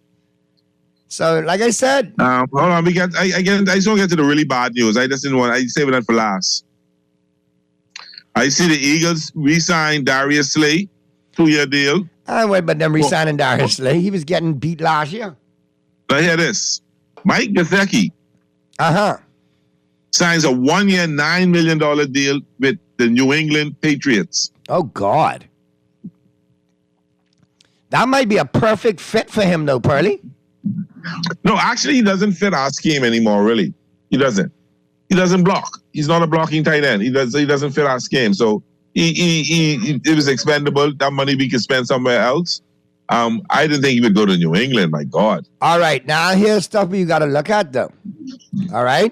So, like I said,
hold on. I just want to get to the really bad news. I just didn't want. I saved that for last. I see the Eagles re-signed Darius Slay, 2-year deal.
I wait about them re-signing Darius Slay. He was getting beat last year.
Now hear this: Mike Gesicki. Signs a 1-year, $9 million deal with the New England Patriots.
Oh, God. That might be a perfect fit for him, though, Pearly.
No, actually, he doesn't fit our scheme anymore, really. He doesn't. He doesn't block. He's not a blocking tight end. He doesn't fit our scheme. So it was expendable. That money we could spend somewhere else. I didn't think he would go to New England, my God.
All right. Now, here's stuff you got to look at, though. All right?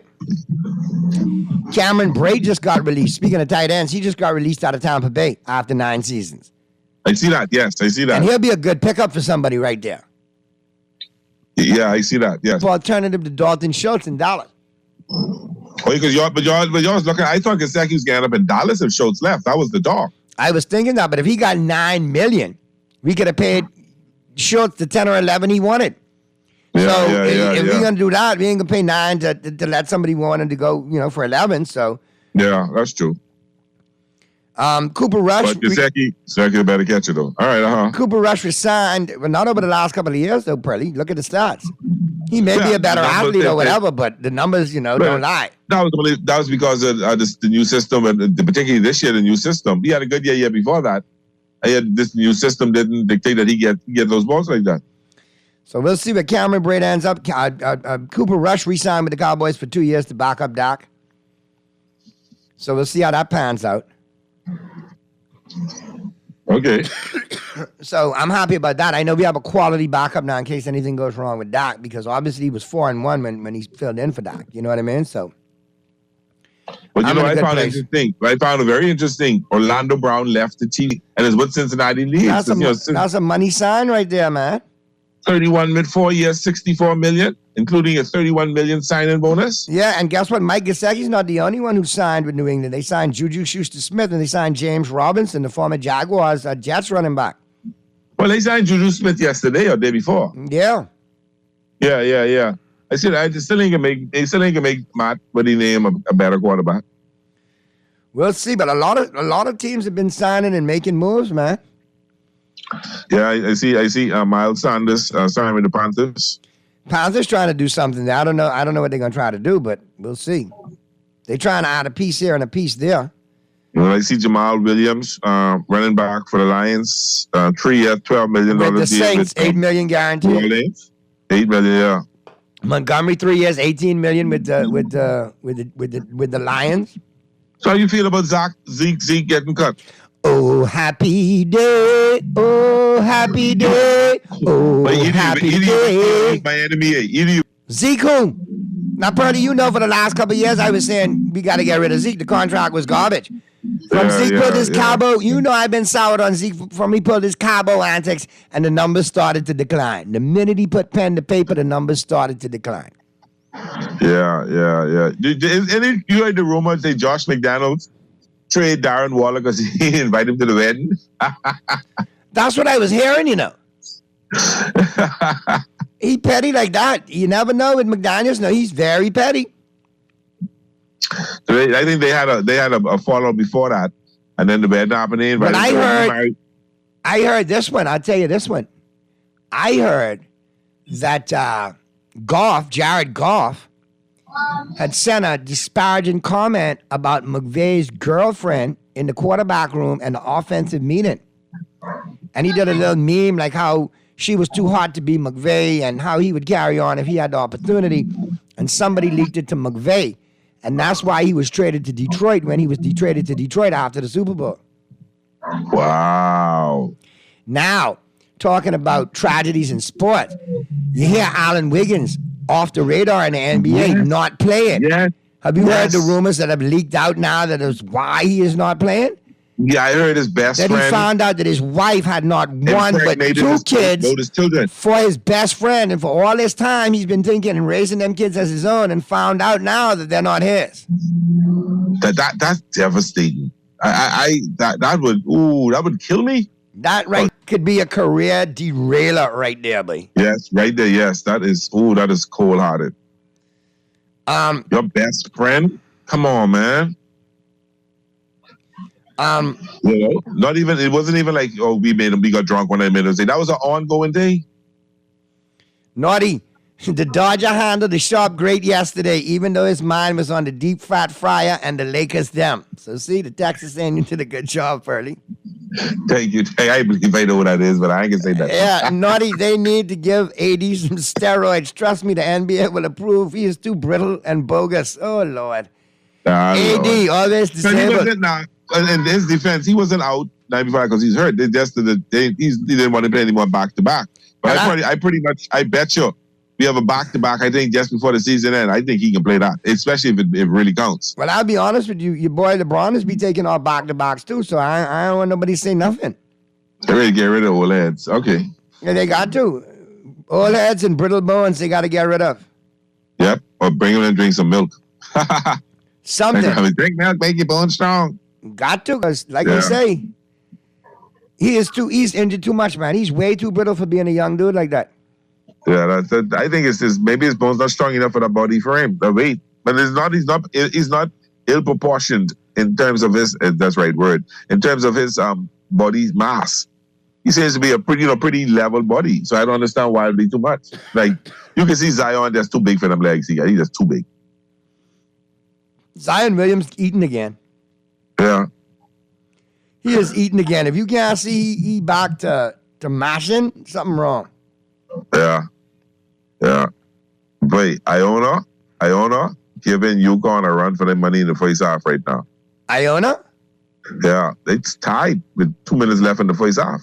Cameron Brate just got released. Speaking of tight ends, he just got released out of Tampa Bay after 9 seasons.
I see that. Yes, I see that.
And he'll be a good pickup for somebody right there.
Yeah, I see that. Yes.
Alternative to Dalton Schultz in Dallas.
Oh, because y'all was looking. I thought Gesicki was getting up in Dallas if Schultz left. That was the talk.
I was thinking that, but if he got $9 million, we could have paid Schultz the 10 or 11 he wanted. If we're gonna do that, we ain't gonna pay 9 to let somebody wanted to go, for 11. So
yeah, that's true.
Cooper Rush.
But Gesicki better catch it though. All right,
Cooper Rush resigned, but not over the last couple of years though. Pearly, look at the stats. He may be a better athlete or whatever, but the numbers, don't lie.
That was because of the new system, and particularly this year, the new system. He had a good year before that. This new system didn't dictate that he get those balls like that.
So we'll see what Cameron Brate ends up. Cooper Rush re-signed with the Cowboys for 2 years to back up Dak. So we'll see how that pans out.
Okay.
So I'm happy about that. I know we have a quality backup now in case anything goes wrong with Dak, because obviously he was 4-1 when he filled in for Dak. You know what I mean? So.
But I found it interesting. I found it very interesting. Orlando Brown left the team and is with Cincinnati leaves.
That's a money sign right there, man.
31 mid 4 years, $64 million, including a $31 million sign-in bonus.
Yeah, and guess what? Mike Gesicki's not the only one who signed with New England. They signed Juju Schuster-Smith and they signed James Robinson, the former Jaguars Jets running back.
Well, they signed Juju Smith yesterday or day before.
Yeah.
Yeah. I still ain't gonna make Matt Buddy name a better quarterback.
We'll see, but a lot of teams have been signing and making moves, man.
Yeah, I see. Miles Sanders signed with the Panthers.
Panthers trying to do something there. I don't know what they're gonna try to do, but we'll see. They're trying to add a piece here and a piece there.
Well, I see Jamal Williams, running back for the Lions, 3 years, $12 million
with the Saints, $8 million guaranteed.
$8 million, yeah.
Montgomery, 3 years, $18 million with the Lions.
So how you feel about Zeke getting cut?
Oh, happy day. Oh, happy day. Oh, happy day.
My enemy,
Zeke who? Now, Purdy, for the last couple of years, I was saying we got to get rid of Zeke. The contract was garbage. Zeke pulled his Cabo, I've been soured on Zeke from he pulled his Cabo antics, and the numbers started to decline. The minute he put pen to paper, the numbers started to decline.
Yeah. You heard the rumor say Josh McDaniels trade Darren Waller because he invited him to the wedding?
That's what I was hearing, He petty like that. You never know with McDaniels. No, he's very petty.
So I think they had a follow before that, and then the wedding happened.
But I heard this one. I'll tell you this one. I heard that Jared Goff, had sent a disparaging comment about McVay's girlfriend in the quarterback room and the offensive meeting. And he did a little meme like how she was too hot to be McVay and how he would carry on if he had the opportunity. And somebody leaked it to McVay. And that's why he was traded to Detroit when he was traded to Detroit after the Super Bowl.
Wow.
Now, talking about tragedies in sport, you hear Allen Wiggins off the radar in the NBA, not playing.
Yes.
Have you heard the rumors that have leaked out now that is why he is not playing?
Yeah, I heard his best
that
friend.
He found out that his wife had not one but two kids for his best friend. And for all this time, he's been thinking and raising them kids as his own and found out now that they're not his.
That's devastating. That would kill me.
That could be a career derailer right there, boy.
Yes, right there. Yes, that is cold-hearted. Your best friend? Come on, man. Not even. It wasn't even like, oh, we got drunk one night. That was an ongoing thing.
Naughty. The Dodger handled the sharp great yesterday, even though his mind was on the deep fat fryer and the Lakers them. So see, the Texas saying you did a good job, Pearly.
Thank you. Hey, I believe I know what that is, but I ain't gonna say that.
Yeah, Naughty, they need to give AD some steroids. Trust me, the NBA will approve. He is too brittle and bogus. Oh, Lord. AD, always disabled.
In his defense, he wasn't out 95 because he's hurt. He didn't want to play anymore back-to-back. But I bet you, we have a back-to-back, I think, just before the season ends. I think he can play that, especially if it really counts.
Well, I'll be honest with you. Your boy LeBron is be taking all back-to-backs, too, so I don't want nobody to say nothing.
They're ready to get rid of old heads. Okay.
Yeah, they got to. Old heads and brittle bones, they got to get rid of.
Yep, or bring them and drink some milk.
Something.
Drink milk, make your bones strong.
Got to, because like I say, he's injured too much, man. He's way too brittle for being a young dude like that.
Yeah, I think it's just maybe his bones not strong enough for the body frame, the weight. But he's not ill proportioned in terms of his. That's the right word. In terms of his body mass, he seems to be a pretty level body. So I don't understand why it'd be too much. Like you can see Zion, that's too big for them legs. He's just too big.
Zion Williams eating again.
Yeah.
He is eating again. If you can't see he back to mashing, something wrong.
Yeah. Wait, Iona, giving UConn a run for their money in the first half right now.
Iona?
Yeah, it's tied with 2 minutes left in the first half.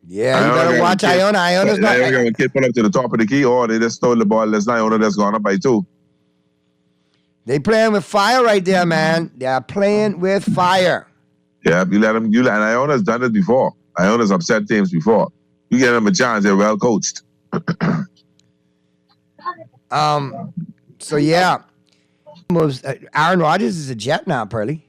Yeah, you gotta watch Iona. Iona's not.
When kid put up to the top of the key, they just stole the ball. That's not Iona that's gone up by 2.
They playing with fire right there, man. They are playing with fire.
Yeah, you let them. And Iona's done it before. Iona's upset teams before. You get them a chance. They're well coached.
So yeah, Aaron Rodgers is a Jet now, Pearly.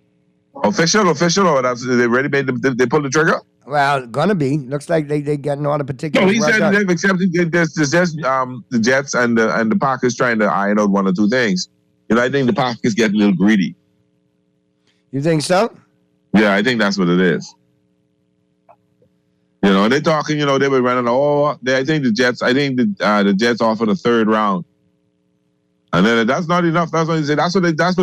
Official, or they already made them. They pulled the trigger.
Well, gonna be. Looks like they getting all the particulars.
No, he said they've accepted. There's the Jets and the Packers trying to iron out one or two things. I think the Packers get a little greedy.
You think so?
Yeah, I think that's what it is. They're talking. They were running. I think the Jets. The Jets offered a third round, and then that's not enough. That's what they say. That's what they got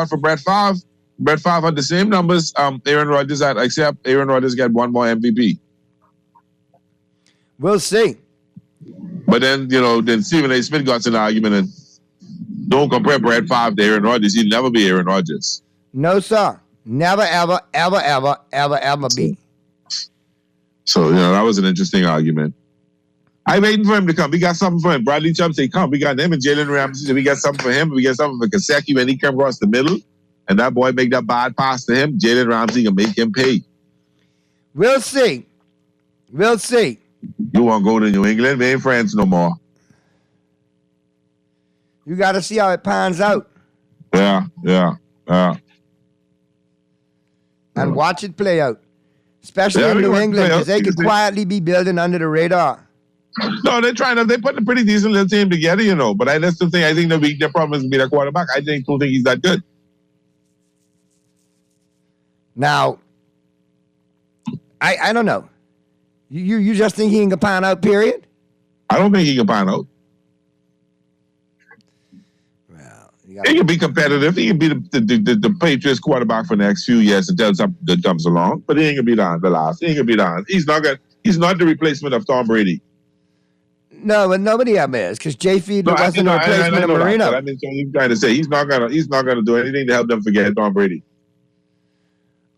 for Brett Favre. Brett Favre had the same numbers Aaron Rodgers had, except Aaron Rodgers got one more MVP.
We'll see.
But then Stephen A. Smith got an argument and don't compare Brett Favre to Aaron Rodgers. He'll never be Aaron Rodgers.
No, sir. Never, ever, ever, ever, ever, ever be.
So, that was an interesting argument. I'm waiting for him to come. We got something for him. Bradley Chubb say, come. We got him and Jalen Ramsey. We got something for him. We got something for Kaseki when he come across the middle. And that boy make that bad pass to him. Jalen Ramsey can make him pay.
We'll see.
You won't go to New England? We ain't friends no more.
You got to see how it pans out.
Yeah.
And watch it play out. Especially in New England, because they could quietly be building under the radar.
No, they're trying to. They put a pretty decent little team together, But that's the thing. I think their problem is to be their quarterback. I don't think he's that good.
Now, I don't know. You just think he can pan out, period?
I don't think he can pan out.
Well,
he can be competitive. He can be the Patriots quarterback for the next few years until something good comes along. But he ain't gonna be the last. He ain't gonna be the. He's not the replacement of Tom Brady.
No, but nobody ever is, because Jay Fiedler wasn't the replacement of Marino.
So I'm trying to say he's not gonna do anything to help them forget Tom Brady.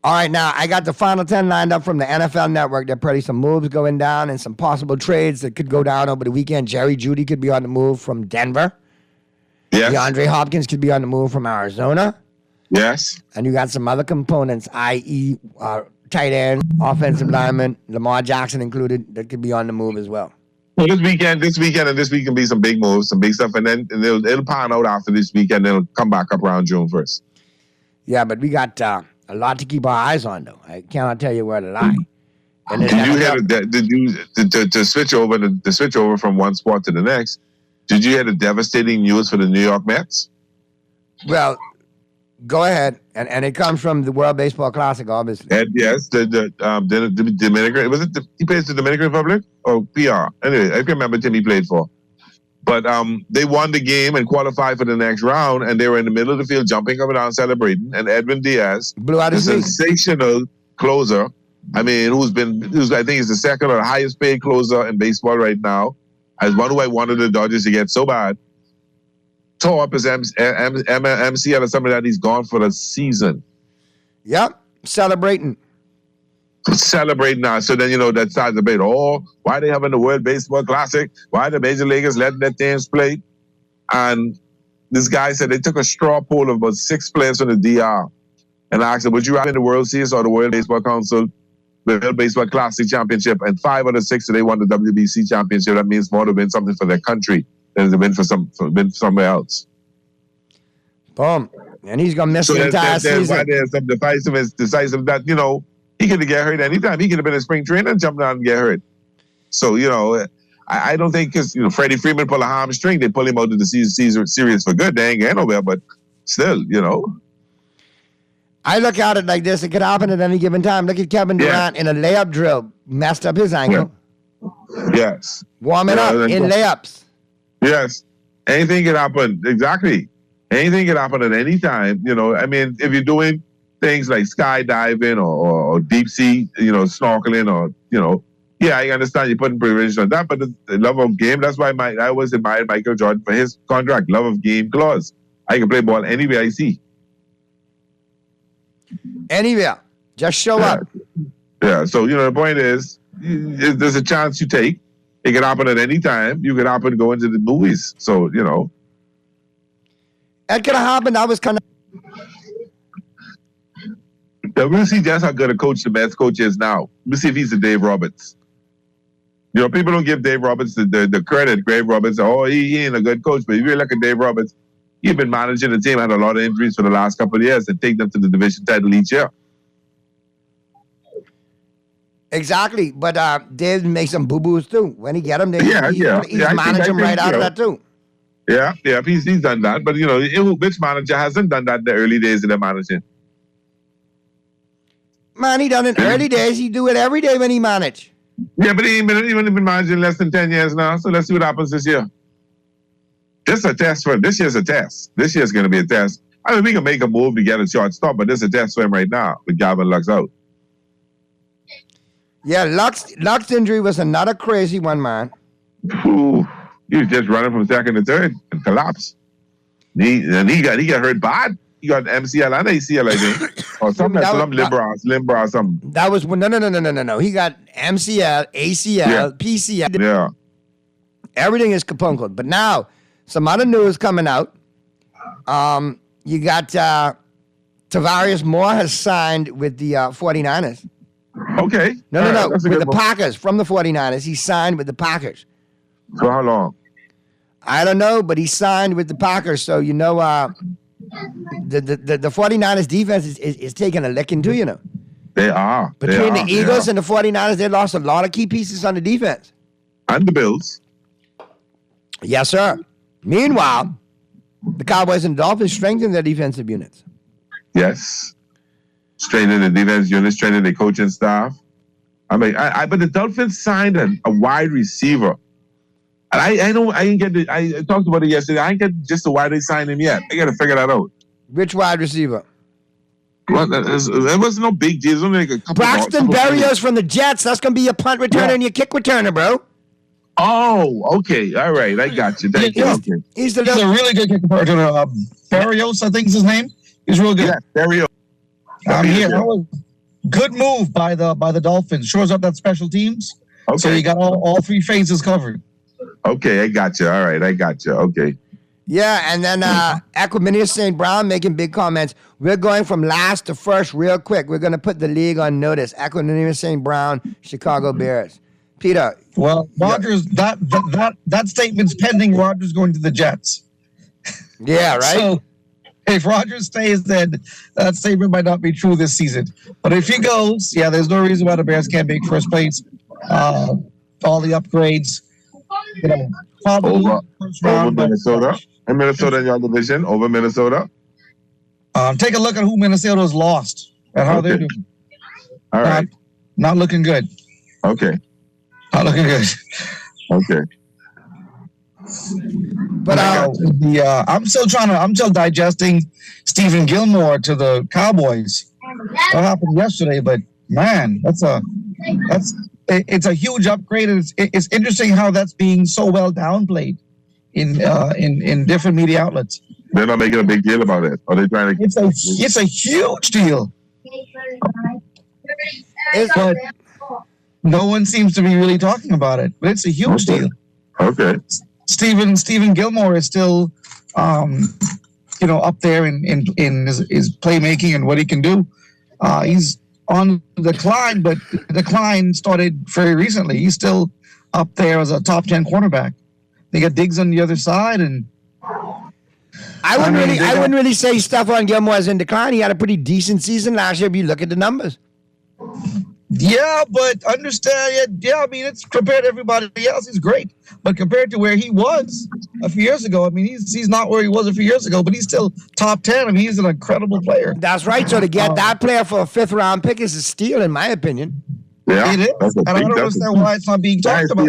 All right, now I got the final 10 lined up from the NFL Network. There are probably some moves going down and some possible trades that could go down over the weekend. Jerry Jeudy could be on the move from Denver.
Yes.
DeAndre Hopkins could be on the move from Arizona.
Yes.
And you got some other components, i.e., tight end, offensive lineman, Lamar Jackson included, that could be on the move as well.
Well, this weekend, and this week can be some big moves, some big stuff, and then it'll pan out after this weekend. It'll come back up around June 1st.
Yeah, but we got a lot to keep our eyes on, though. I cannot tell you where to lie. And
Did you switch over to switch over from one sport to the next? Did you hear the devastating news for the New York Mets?
Well, go ahead, and it comes from the World Baseball Classic, obviously.
Yes, the Dominican. Was it he plays the Dominican Republic or PR? Anyway, I can remember the team he played for. But they won the game and qualified for the next round, and they were in the middle of the field jumping up and down, celebrating. And Edwin Diaz,
blew out his
sensational closer. I mean, who's I think he's the second or the highest paid closer in baseball right now. As one who I wanted the Dodgers to get so bad. Tore up his MCL or something that he's gone for the season.
Yep, celebrating now. So then, that starts the debate. Oh, why are they having the World Baseball Classic? Why are the major leaguers letting their teams play? And this guy said they took a straw poll of about 6 players from the DR and asked them, would you rather in the World Series or the World Baseball Council World Baseball Classic Championship? And 5 out of 6 they won the WBC Championship. That means more to win something for their country than to win for somewhere else. Boom. And he's going to miss the entire season.
Why there's some decisive that, he could have get hurt anytime. He could have been in spring training and jumped out and get hurt. So, I don't think because, Freddie Freeman pulled a hamstring, they pull him out of the series for good. They ain't getting nowhere, but still,
I look at it like this. It could happen at any given time. Look at Kevin Durant in a layup drill. Messed up his ankle.
Yes.
Warming up in layups.
Yes. Anything can happen. Exactly. Anything can happen at any time. I mean, if you're doing things like skydiving or deep sea, snorkeling or, yeah, I understand you're putting provision on that, but the love of game, that's why I always admired Michael Jordan for his contract, love of game clause. I can play ball anywhere I see.
Anywhere. Just show up.
Yeah, so, the point is, there's a chance you take. It can happen at any time. You can happen to go into the movies. So,
That could have happened. I was kind of...
We'll see just how good a coach the Mets coach is now. We'll see if he's the Dave Roberts. People don't give Dave Roberts the credit. Dave Roberts, he ain't a good coach. But if you look at Dave Roberts, he's been managing the team, had a lot of injuries for the last couple of years and take them to the division title each year.
Exactly. But Dave makes some boo-boos too. When he get them, he's managing them right out of that too.
Yeah, he's done that. But, which manager hasn't done that in the early days of their managing?
Man, he done it in early days. He do it every day when he manage.
Yeah, but he ain't been managing less than 10 years now. So let's see what happens this year. This year's a test. This year's going to be a test. I mean, we can make a move to get a shortstop, but this is a test for him right now with Gavin Lux out.
Yeah, Lux injury was another crazy one, man.
Ooh, he was just running from second to third and collapsed. He got hurt bad. He got MCL and ACL, I think, or something. Limber or something.
That was no. He got MCL, ACL, PCL.
Yeah,
everything is kapunkled. But now, some other news coming out. You got Tavares Moore has signed with the 49ers.
Okay.
No. With the Packers from the 49ers. He signed with the Packers.
For how long?
I don't know, but he signed with the Packers. So, the 49ers defense is taking a licking too,
They are.
Between the Eagles and the 49ers, they lost a lot of key pieces on the defense.
And the Bills.
Yes, sir. Meanwhile, the Cowboys and Dolphins strengthened their defensive units.
Yes. Strengthening the defense units, strengthening the coaching staff. I mean, but the Dolphins signed a wide receiver. And I talked about it yesterday. I ain't get just why they signed him yet. I got to figure that out.
Which wide receiver?
Well, it was no big deal. It was only like a couple
Braxton Berrios from the Jets. That's going to be your punt returner and your kick returner, bro.
Oh, okay. All right. I got you. Thank you. Okay.
He's a
really good kick returner. Berrios, I think is his name. He's real good.
Yeah, Berrios.
good move by the Dolphins. Shows up that special teams.
Okay.
So you got all three phases covered.
Okay, I got you. All right, I got you. Okay.
Yeah, and then Equanimeous St. Brown making big comments. We're going from last to first real quick. We're going to put the league on notice. Equanimeous St. Brown, Chicago Bears. Peter.
Well, Rodgers, that statement's pending Rodgers going to the Jets.
Yeah, right?
So if Rodgers stays, then that statement might not be true this season. But if he goes, yeah, there's no reason why the Bears can't make first place. All the upgrades. You know,
over Minnesota. And Minnesota in your division, over Minnesota.
Take a look at who Minnesota's lost and how they're doing.
All right.
Not looking good.
Okay.
Not looking good.
Okay.
But I'm still digesting Stephen Gilmore to the Cowboys. That happened yesterday, but man, it's a huge upgrade. It's interesting how that's being so well downplayed in different media outlets.
They're not making a big deal about it. Are they trying to?
It's a huge deal. But no one seems to be really talking about it. But it's a huge deal.
Okay.
Stephen Gilmore is still, up there in his playmaking and what he can do. He's on the decline, but the decline started very recently. He's still up there as a top 10 cornerback. They got Diggs on the other side, and
I wouldn't really say Stephon Gilmore is in decline. He had a pretty decent season last year if you look at the numbers.
Yeah, but understand, I mean, it's compared to everybody else, he's great. But compared to where he was a few years ago, I mean, he's not where he was a few years ago, but he's still top 10. I mean, he's an incredible player.
That's right. So to get that player for a 5th round pick is a steal, in my opinion.
Yeah,
it is. And I don't understand why it's not being talked about.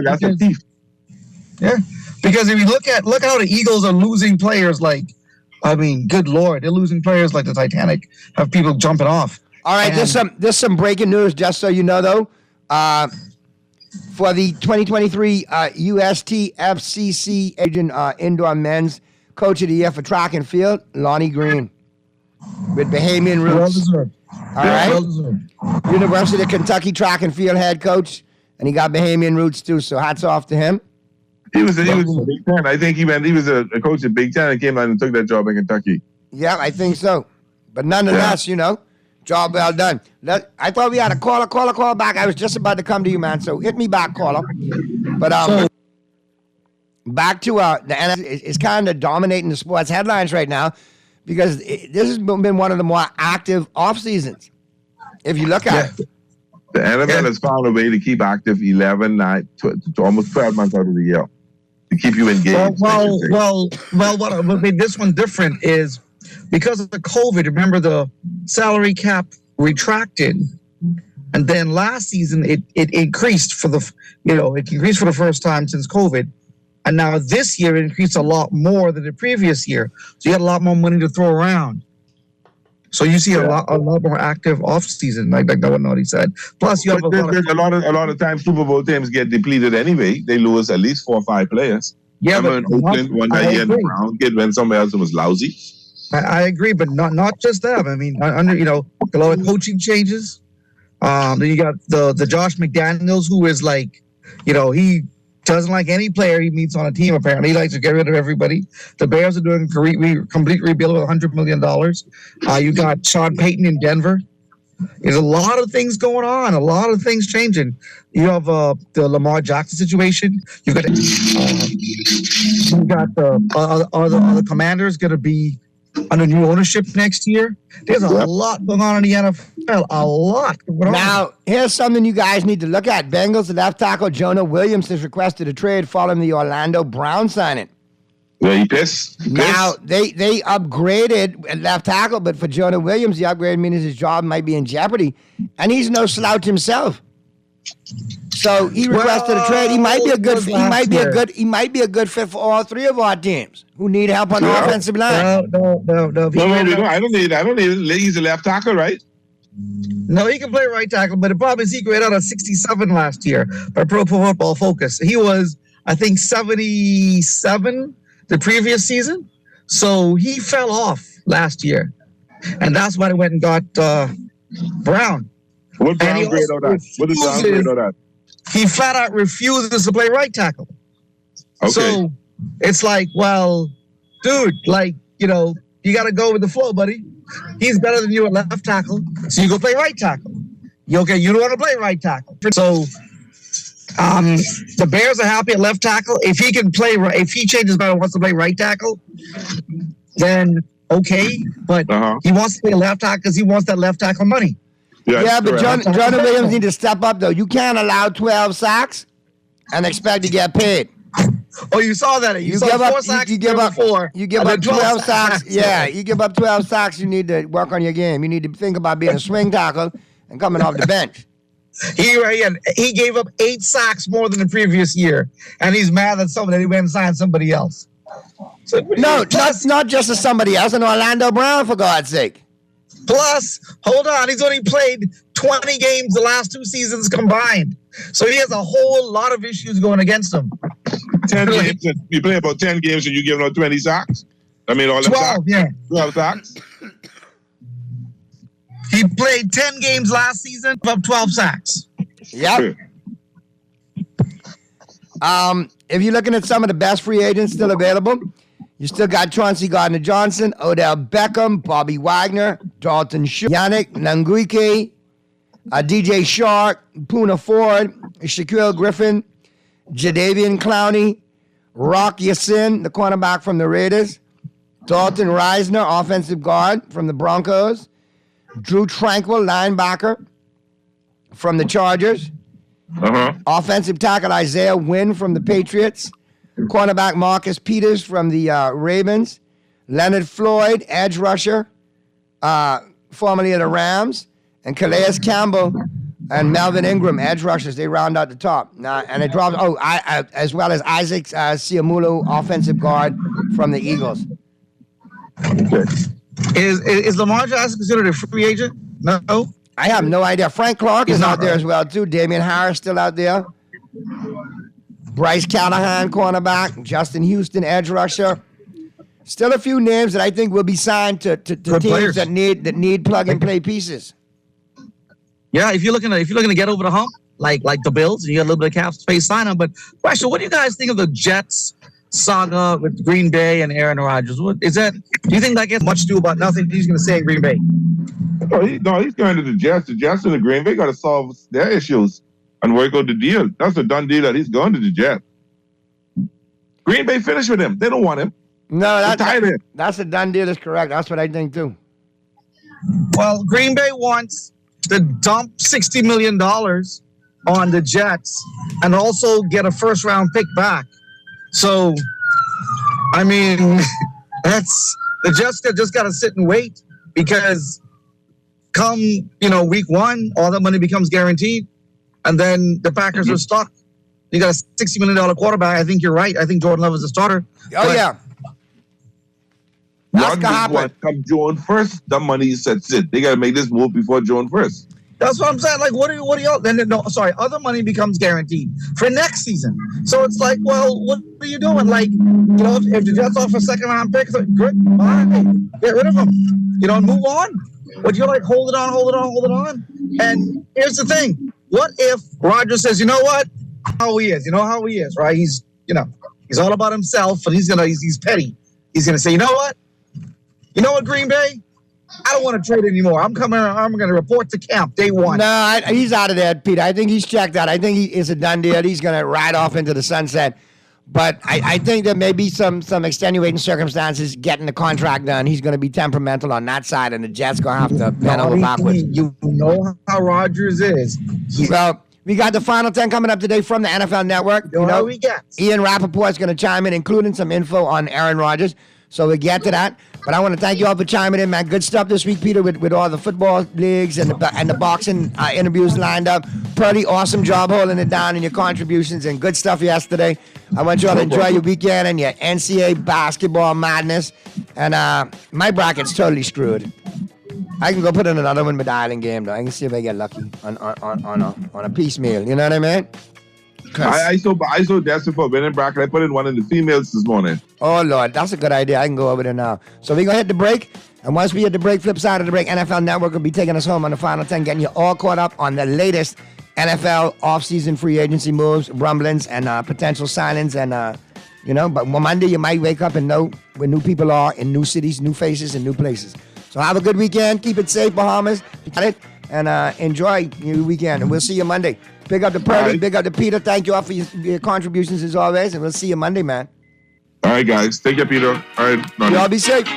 Because if you look how the Eagles are losing players, good Lord, they're losing players like the Titanic, have people jumping off.
All right, there's some breaking news, just so you know, though. For the 2023 USTFCC Asian Indoor Men's Coach of the Year for Track and Field, Lonnie Green, with Bahamian roots.
Well deserved.
All right.
Well deserved.
University of Kentucky Track and Field head coach, and he got Bahamian roots too. So hats off to him.
He was in Big Ten. I think he was a coach at Big Ten and came out and took that job in Kentucky.
Yeah, I think so. But nonetheless, job well done. I thought we had a caller back. I was just about to come to you, man. So hit me back, caller. But back to the NFL is kind of dominating the sports headlines right now because this has been one of the more active off seasons. If you look at it,
the NFL has found a way to keep active 11, 9, to almost 12 months out of the year to keep you engaged.
What made this one different is because of the COVID. Remember, the salary cap retracted, and then last season it increased for the first time since COVID, and now this year it increased a lot more than the previous year. So you got a lot more money to throw around. So you see a lot more active off season, like what Naughty said. Plus, you have a
lot of times Super Bowl teams get depleted anyway. They lose at least 4 or 5 players.
Yeah,
remember in Oakland one night and the Browns kid when somebody else was lousy.
I agree, but not just that. I mean, a lot of coaching changes. Then you got the Josh McDaniels, who is he doesn't like any player he meets on a team. Apparently, he likes to get rid of everybody. The Bears are doing a complete rebuild with $100 million. You got Sean Payton in Denver. There's a lot of things going on, a lot of things changing. You have the Lamar Jackson situation. You've got the Commanders going to be under new ownership next year. There's a lot going on in the NFL. A lot going on.
Now, here's something you guys need to look at. Bengals left tackle Jonah Williams has requested a trade following the Orlando Browns signing.
Yeah, he pissed.
Now, they upgraded at left tackle, but for Jonah Williams, the upgrade means his job might be in jeopardy. And he's no slouch himself. So he requested a trade. He might be a good fit for all 3 of our teams who need help on the offensive line.
No.
I don't need it. He's a left tackle, right?
No, he can play right tackle, but the problem is he graded out a 67 last year by Pro Football Focus. He was, I think, 77 the previous season. So he fell off last year. And that's why they went and got Brown.
What downgrade on that? What is downgrade on that?
He flat out refuses to play right tackle.
Okay.
So it's like, well, dude, like, you know, you got to go with the flow, buddy. He's better than you at left tackle, so you go play right tackle. You don't want to play right tackle. So the Bears are happy at left tackle. If he can play right, if he changes mind and wants to play right tackle, then okay. But he wants to play left tackle because he wants that left tackle money.
Yeah, but Jonathan Williams need to step up, though. You can't allow 12 sacks and expect to get paid.
Oh, you saw that. You saw
give
4
up,
sacks.
you give up
4.
You give up 12 sacks. Yeah, you give up 12 sacks. You need to work on your game. You need to think about being a swing tackle and coming off the bench.
He gave up 8 sacks more than the previous year, and he's mad that he went and signed somebody else. So,
no, not just as somebody else, and Orlando Brown, for God's sake.
Plus, hold on, he's only played 20 games the last 2 seasons combined. So he has a whole lot of issues going against him.
10 games, you play about 10 games and you give him 20 sacks? I mean, all
12,
sacks?
yeah.
12 sacks?
He played 10 games last season, of 12 sacks.
Yep. If you're looking at some of the best free agents still available, you still got Chauncey Gardner-Johnson, Odell Beckham, Bobby Wagner, Dalton Schultz, Yannick Ngakoue, DJ Shark, Poona Ford, Shaquille Griffin, Jadeveon Clowney, Rock Ya-Sin, the cornerback from the Raiders, Dalton Reisner, offensive guard from the Broncos, Drew Tranquil, linebacker from the Chargers, offensive tackle Isaiah Wynn from the Patriots, cornerback Marcus Peters from the Ravens, Leonard Floyd, edge rusher, formerly of the Rams, and Calais Campbell and Melvin Ingram, edge rushers. They round out the top. And it drops, as well as Isaac Siamulu, offensive guard from the Eagles.
Okay. Is Lamar Jackson considered a free agent? No.
I have no idea. Frank Clark is out there as well, too. Damian Harris still out there. Bryce Callahan, cornerback. Justin Houston, edge rusher. Still a few names that I think will be signed to teams that need plug and play pieces.
Yeah, if you're looking to get over the hump, like the Bills, and you got a little bit of cap space, sign them. But Rachel, what do you guys think of the Jets saga with Green Bay and Aaron Rodgers? What is that? Do you think that gets much to do about nothing? He's going to say in Green Bay.
No, he's going to the Jets. The Jets and the Green Bay got to solve their issues and work out the deal. That's a done deal that he's going to the Jets. Green Bay finished with him. They don't want him.
No, that's a done deal. Is correct. That's what I think too.
Well, Green Bay wants to dump $60 million on the Jets and also get a first-round pick back. So, I mean, that's the Jets just got to sit and wait because come week 1, all that money becomes guaranteed, and then the Packers are stuck. You got a $60 million quarterback. I think you're right. I think Jordan Love is a starter.
Yeah.
That's gonna happen. Come June 1st, the money sets it. They gotta make this move before June 1st.
That's what I'm saying. Like, what are y'all? Other money becomes guaranteed for next season. So it's like, well, what are you doing? Like, if the Jets offer second round picks, good, fine, get rid of them. And move on. But you're like, hold it on. And here's the thing: what if Rodgers says, you know what? How he is, right? He's all about himself, and he's petty. He's gonna say, you know what, Green Bay, I don't want to trade anymore. I'm going to report to camp day 1.
No, he's out of there, Peter. I think he's checked out. I think he is a done deal. He's going to ride off into the sunset. But I think there may be some extenuating circumstances getting the contract done. He's going to be temperamental on that side, and the Jets going to have to bend over backwards.
You know how Rodgers is.
Well, we got the Final 10 coming up today from the NFL Network.
We got
Ian Rappaport's going to chime in, including some info on Aaron Rodgers. So we'll get to that. But I want to thank you all for chiming in, man. Good stuff this week, Peter, with all the football leagues and the boxing interviews lined up. Pretty awesome job holding it down in your contributions, and good stuff yesterday. I want you all to enjoy your weekend and your NCAA basketball madness. And my bracket's totally screwed. I can go put in another one with the Island game, though. I can see if I get lucky on a piecemeal. You know what I mean?
I so desperate for winning bracket. I put in one in the females this morning.
Oh, Lord. That's a good idea. I can go over there now. So we're going to hit the break. And once we hit the break, flip side of the break, NFL Network will be taking us home on the Final 10, getting you all caught up on the latest NFL offseason free agency moves, rumblings, and potential signings. And, but Monday you might wake up and know where new people are in new cities, new faces, and new places. So have a good weekend. Keep it safe, Bahamas. Got it? And enjoy your weekend. And we'll see you Monday. Big up to Purdy. Big up to Peter. Thank you all for your contributions as always. And we'll see you Monday, man.
All right, guys. Take care, Peter. All right.
You all be safe.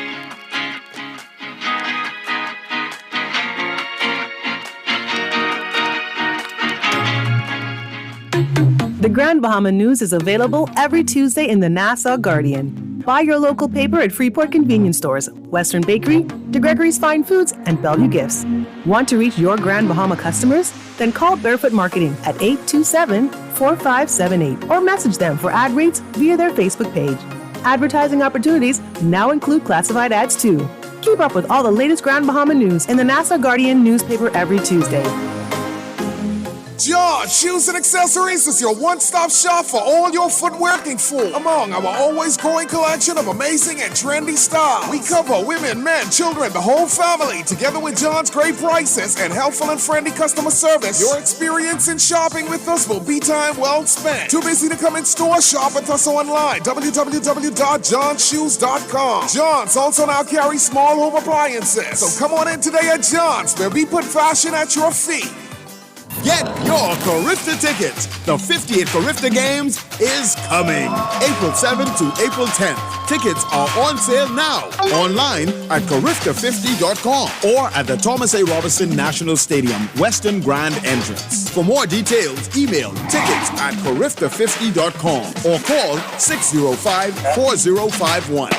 The Grand Bahama News is available every Tuesday in the Nassau Guardian. Buy your local paper at Freeport convenience stores, Western Bakery, DeGregory's Fine Foods, and Bellevue Gifts. Want to reach your Grand Bahama customers? Then call Barefoot Marketing at 827-4578 or message them for ad rates via their Facebook page. Advertising opportunities now include classified ads too. Keep up with all the latest Grand Bahama news in the Nassau Guardian newspaper every Tuesday.
John Shoes and Accessories is your one-stop shop for all your footwear looking for. Among our always growing collection of amazing and trendy styles, we cover women, men, children, the whole family. Together with John's great prices and helpful and friendly customer service, your experience in shopping with us will be time well spent. Too busy to come in store? Shop with us online, www.johnshoes.com. John's also now carries small home appliances. So come on in today at John's, where we put fashion at your feet.
Get your Carifta tickets. The 50th Carifta Games is coming. April 7th to April 10th. Tickets are on sale now. Online at Carifta50.com or at the Thomas A. Robinson National Stadium, Western Grand Entrance. For more details, email tickets@Carifta50.com or call 605-4051.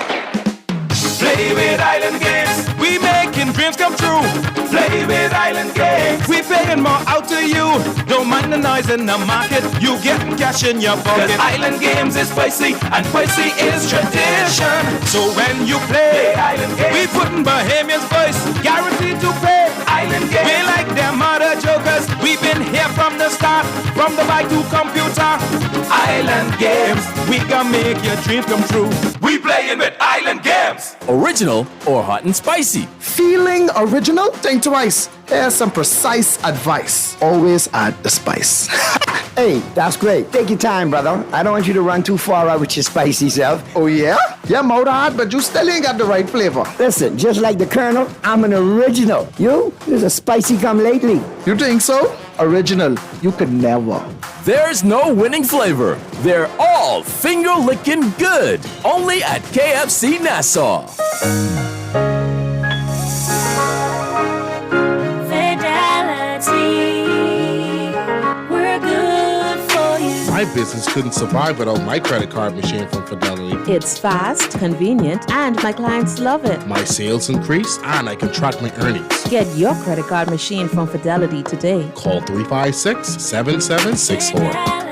Play with Island Games, we making dreams come true. Play with Island Games, we paying more out to you. Don't mind the noise in the market, you getting cash in your pocket. 'Cause Island Games is spicy, and spicy is tradition. So when you play Island Games, we putting Bahamians first, guaranteed to pay. Island Games, we like them other jokers. We've been here from the start, from the bike to computer. Island Games, we gonna make your dreams come true. We playing with Island Games.
Original or hot and spicy?
Feeling original? Think twice. Here's some precise advice. Always add the spice.
Hey, that's great. Take your time, brother. I don't want you to run too far out with your spicy self.
Oh, yeah? Yeah, mouth hard, but you still ain't got the right flavor.
Listen, just like the Colonel, I'm an original. You? There's a spicy come lately.
You think so? Original. You could never.
There's no winning flavor. They're all finger-licking good. Only at KFC Nassau.
My business couldn't survive without my credit card machine from Fidelity.
It's fast, convenient, and my clients love it.
My sales increase, and I can track my earnings.
Get your credit card machine from Fidelity today.
Call 356-7764.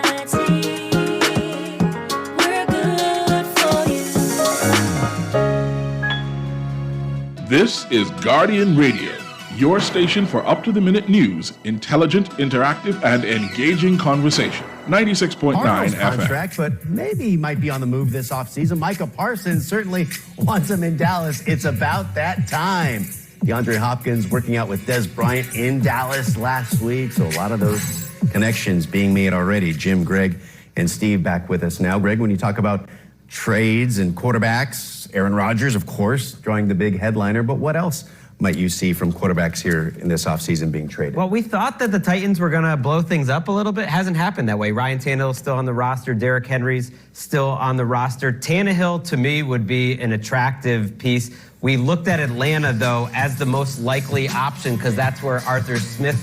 This is Guardian Radio, your station for up-to-the-minute news, intelligent, interactive, and engaging conversation. 96.9 FM.
Contract, but maybe he might be on the move this offseason. Micah Parsons certainly wants him in Dallas. It's about that time. DeAndre Hopkins working out with Des Bryant in Dallas last week, so a lot of those connections being made already. Jim, Greg, and Steve back with us now. Greg, when you talk about trades and quarterbacks, Aaron Rodgers, of course, drawing the big headliner, but what else might you see from quarterbacks here in this offseason being traded?
Well, we thought that the Titans were going to blow things up a little bit. Hasn't happened that way. Ryan Tannehill's still on the roster. Derrick Henry's still on the roster. Tannehill, to me, would be an attractive piece. We looked at Atlanta, though, as the most likely option because that's where Arthur Smith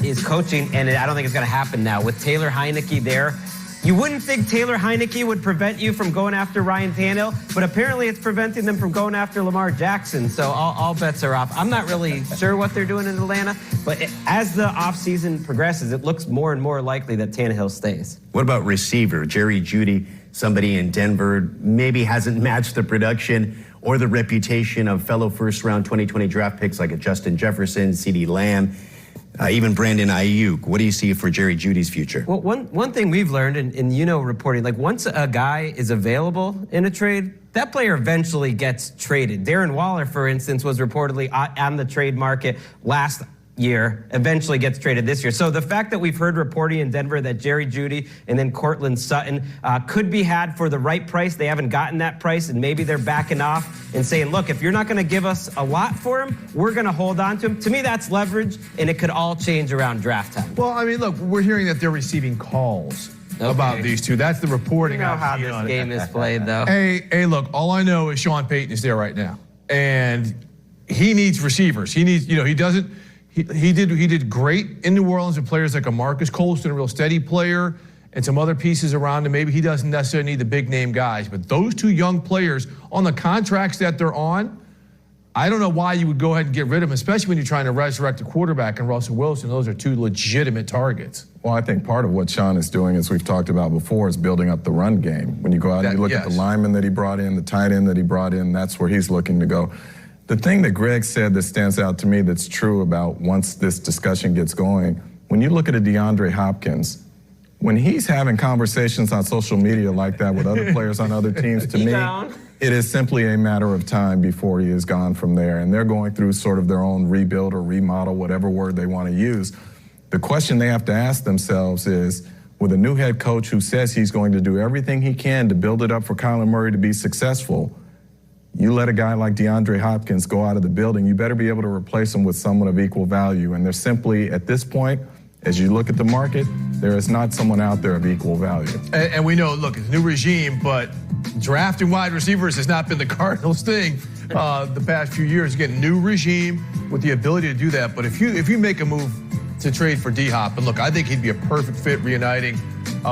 is coaching, and I don't think it's going to happen now. With Taylor Heineke there, you wouldn't think Taylor Heineke would prevent you from going after Ryan Tannehill, but apparently it's preventing them from going after Lamar Jackson, so all bets are off. I'm not really sure what they're doing in Atlanta, but as the offseason progresses, it looks more and more likely that Tannehill stays.
What about receiver? Jerry Jeudy, somebody in Denver, maybe hasn't matched the production or the reputation of fellow first-round 2020 draft picks like a Justin Jefferson, CeeDee Lamb.
even Brandon Ayuk. What do you see for Jerry Jeudy's future?
Well, one thing we've learned in reporting, like once a guy is available in a trade, that player eventually gets traded. Darren Waller, for instance, was reportedly on the trade market last year, eventually gets traded this year. So the fact that we've heard reporting in Denver that Jerry Jeudy and then Cortland Sutton could be had for the right price, they haven't gotten that price, and maybe they're backing off and saying, look, if you're not going to give us a lot for him, we're going to hold on to him. To me, that's leverage, and it could all change around draft time.
Well, I mean, look, we're hearing that they're receiving calls about these two. That's the reporting.
You know how this game is played, though.
Hey, look, all I know is Sean Payton is there right now, and he needs receivers. He needs, he doesn't. He did great in New Orleans with players like a Marcus Colston, a real steady player, and some other pieces around him. Maybe he doesn't necessarily need the big name guys, but those two young players on the contracts that they're on, I don't know why you would go ahead and get rid of them, especially when you're trying to resurrect a quarterback and Russell Wilson. Those are two legitimate targets.
Well, I think part of what Sean is doing, as we've talked about before, is building up the run game. When you go out and you look at the lineman that he brought in, the tight end that he brought in, that's where he's looking to go. The thing that Greg said that stands out to me that's true about once this discussion gets going, when you look at a DeAndre Hopkins, when he's having conversations on social media like that with other players on other teams, to me, it is simply a matter of time before he is gone from there. And they're going through sort of their own rebuild or remodel, whatever word they want to use. The question they have to ask themselves is, with a new head coach who says he's going to do everything he can to build it up for Kyler Murray to be successful, you let a guy like DeAndre Hopkins go out of the building, you better be able to replace him with someone of equal value. And there's simply, at this point, as you look at the market, there is not someone out there of equal value.
And we know, look, it's a new regime, but drafting wide receivers has not been the Cardinals' thing the past few years. Again, new regime with the ability to do that. But if you make a move to trade for D-Hop, and look, I think he'd be a perfect fit reuniting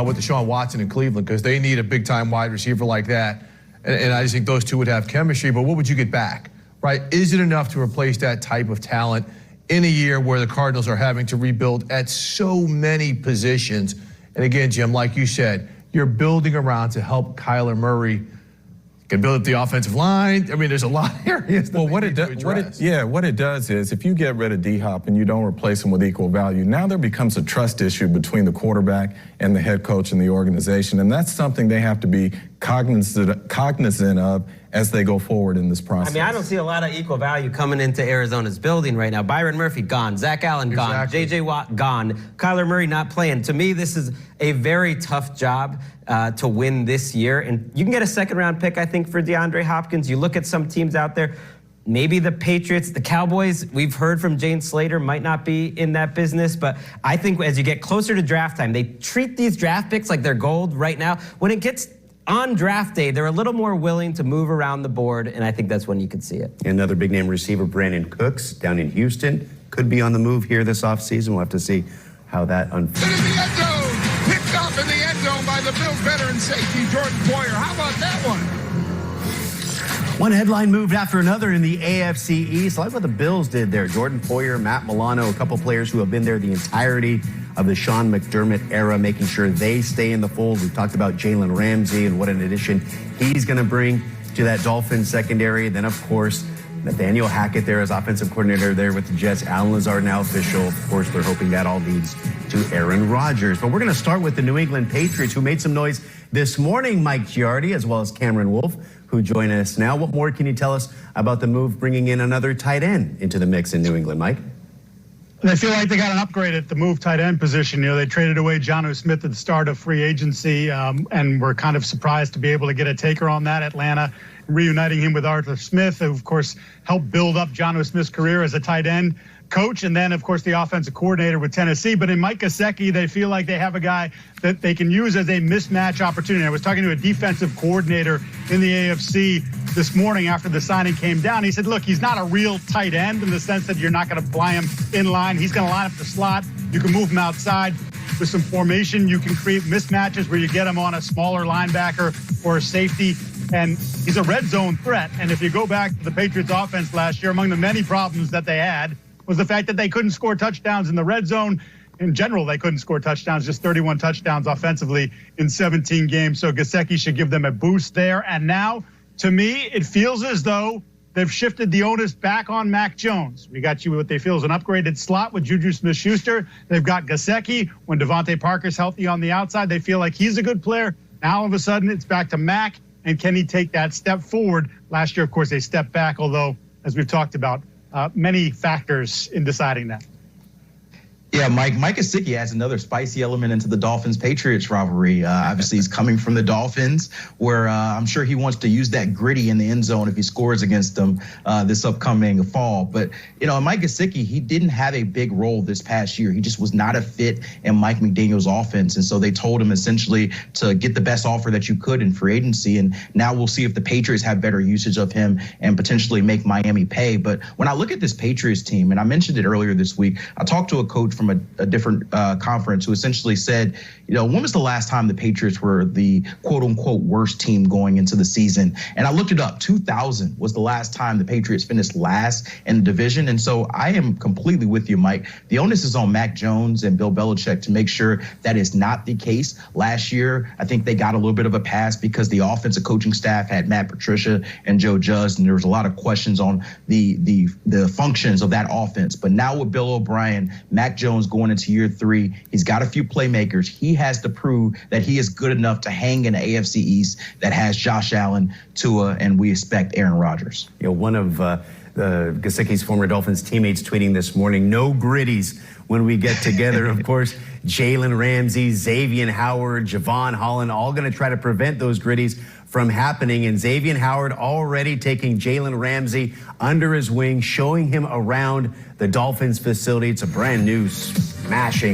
with Deshaun Watson in Cleveland, because they need a big-time wide receiver like that. And I just think those two would have chemistry, but what would you get back, right? Is it enough to replace that type of talent in a year where the Cardinals are having to rebuild at so many positions? And again, Jim, like you said, you're building around to help Kyler Murray can build up the offensive line. I mean, there's a lot of areas.
Well, what it does is if you get rid of D-Hop and you don't replace him with equal value, now there becomes a trust issue between the quarterback and the head coach and the organization. And that's something they have to be cognizant of as they go forward in this process.
I mean, I don't see a lot of equal value coming into Arizona's building right now. Byron Murphy gone, Zach Allen gone, J.J. Watt gone, Kyler Murray not playing. To me, this is a very tough job to win this year. And you can get a second-round pick, I think, for DeAndre Hopkins. You look at some teams out there, maybe the Patriots, the Cowboys, we've heard from Jane Slater, might not be in that business. But I think as you get closer to draft time, they treat these draft picks like they're gold right now. When it gets on draft day, they're a little more willing to move around the board, and I think that's when you could see it.
Another big-name receiver, Brandon Cooks, down in Houston, could be on the move here this offseason. We'll have to see how that unfolds.
It is the end zone, picked up in the end zone by the Bills veteran safety, Jordan Poyer. How about that one?
One headline moved after another in the AFC East. I like what the Bills did there. Jordan Poyer, Matt Milano, a couple players who have been there the entirety of the Sean McDermott era, making sure they stay in the fold. We've talked about Jalen Ramsey and what an addition he's going to bring to that Dolphins secondary. Then, of course, Nathaniel Hackett there as offensive coordinator there with the Jets. Allen Lazard now official. Of course, they're hoping that all leads to Aaron Rodgers. But we're going to start with the New England Patriots, who made some noise this morning. Mike Giardi, as well as Cameron Wolfe, who join us now. What more can you tell us about the move bringing in another tight end into the mix in New England, Mike?
They feel like they got an upgrade at the move tight end position. You know, they traded away Jonnu Smith at the start of free agency, and were kind of surprised to be able to get a taker on that. Atlanta reuniting him with Arthur Smith, who, of course, helped build up Jonnu Smith's career as a tight end coach, and then, of course, the offensive coordinator with Tennessee. But in Mike Gesicki, they feel like they have a guy that they can use as a mismatch opportunity. I was talking to a defensive coordinator in the AFC this morning after the signing came down. He said, look, he's not a real tight end in the sense that you're not going to fly him in line. He's going to line up the slot. You can move him outside. With some formation, you can create mismatches where you get him on a smaller linebacker or a safety. And he's a red zone threat. And if you go back to the Patriots offense last year, among the many problems that they had was the fact that they couldn't score touchdowns in the red zone. In general, they couldn't score touchdowns, just 31 touchdowns offensively in 17 games. So Gesicki should give them a boost there. And now, to me, it feels as though they've shifted the onus back on Mac Jones. We got you what they feel is an upgraded slot with Juju Smith-Schuster. They've got Gesicki. When Devontae Parker's healthy on the outside, they feel like he's a good player. Now all of a sudden it's back to Mac, and can he take that step forward? Last year, of course, they stepped back, although, as we've talked about, many factors in deciding that.
Yeah, Mike Gesicki adds another spicy element into the Dolphins-Patriots rivalry. Obviously, he's coming from the Dolphins, where I'm sure he wants to use that gritty in the end zone if he scores against them this upcoming fall. But, Mike Gesicki, he didn't have a big role this past year. He just was not a fit in Mike McDaniel's offense. And so they told him essentially to get the best offer that you could in free agency. And now we'll see if the Patriots have better usage of him and potentially make Miami pay. But when I look at this Patriots team, and I mentioned it earlier this week, I talked to a coach from a different conference who essentially said, when was the last time the Patriots were the quote unquote worst team going into the season? And I looked it up. 2000 was the last time the Patriots finished last in the division. And so I am completely with you, Mike. The onus is on Mac Jones and Bill Belichick to make sure that is not the case. Last year, I think they got a little bit of a pass because the offensive coaching staff had Matt Patricia and Joe Judge, and there was a lot of questions on the functions of that offense. But now with Bill O'Brien, Mac Jones going into year 3, he's got a few playmakers. He has to prove that he is good enough to hang in the AFC East that has Josh Allen, Tua, and we expect Aaron Rodgers.
One of Gesicki's former Dolphins teammates tweeting this morning, no gritties when we get together. Of course, Jalen Ramsey, Xavier Howard, Javon Holland, all going to try to prevent those gritties from happening. And Xavier Howard already taking Jalen Ramsey under his wing, showing him around the Dolphins facility. It's a brand new smashing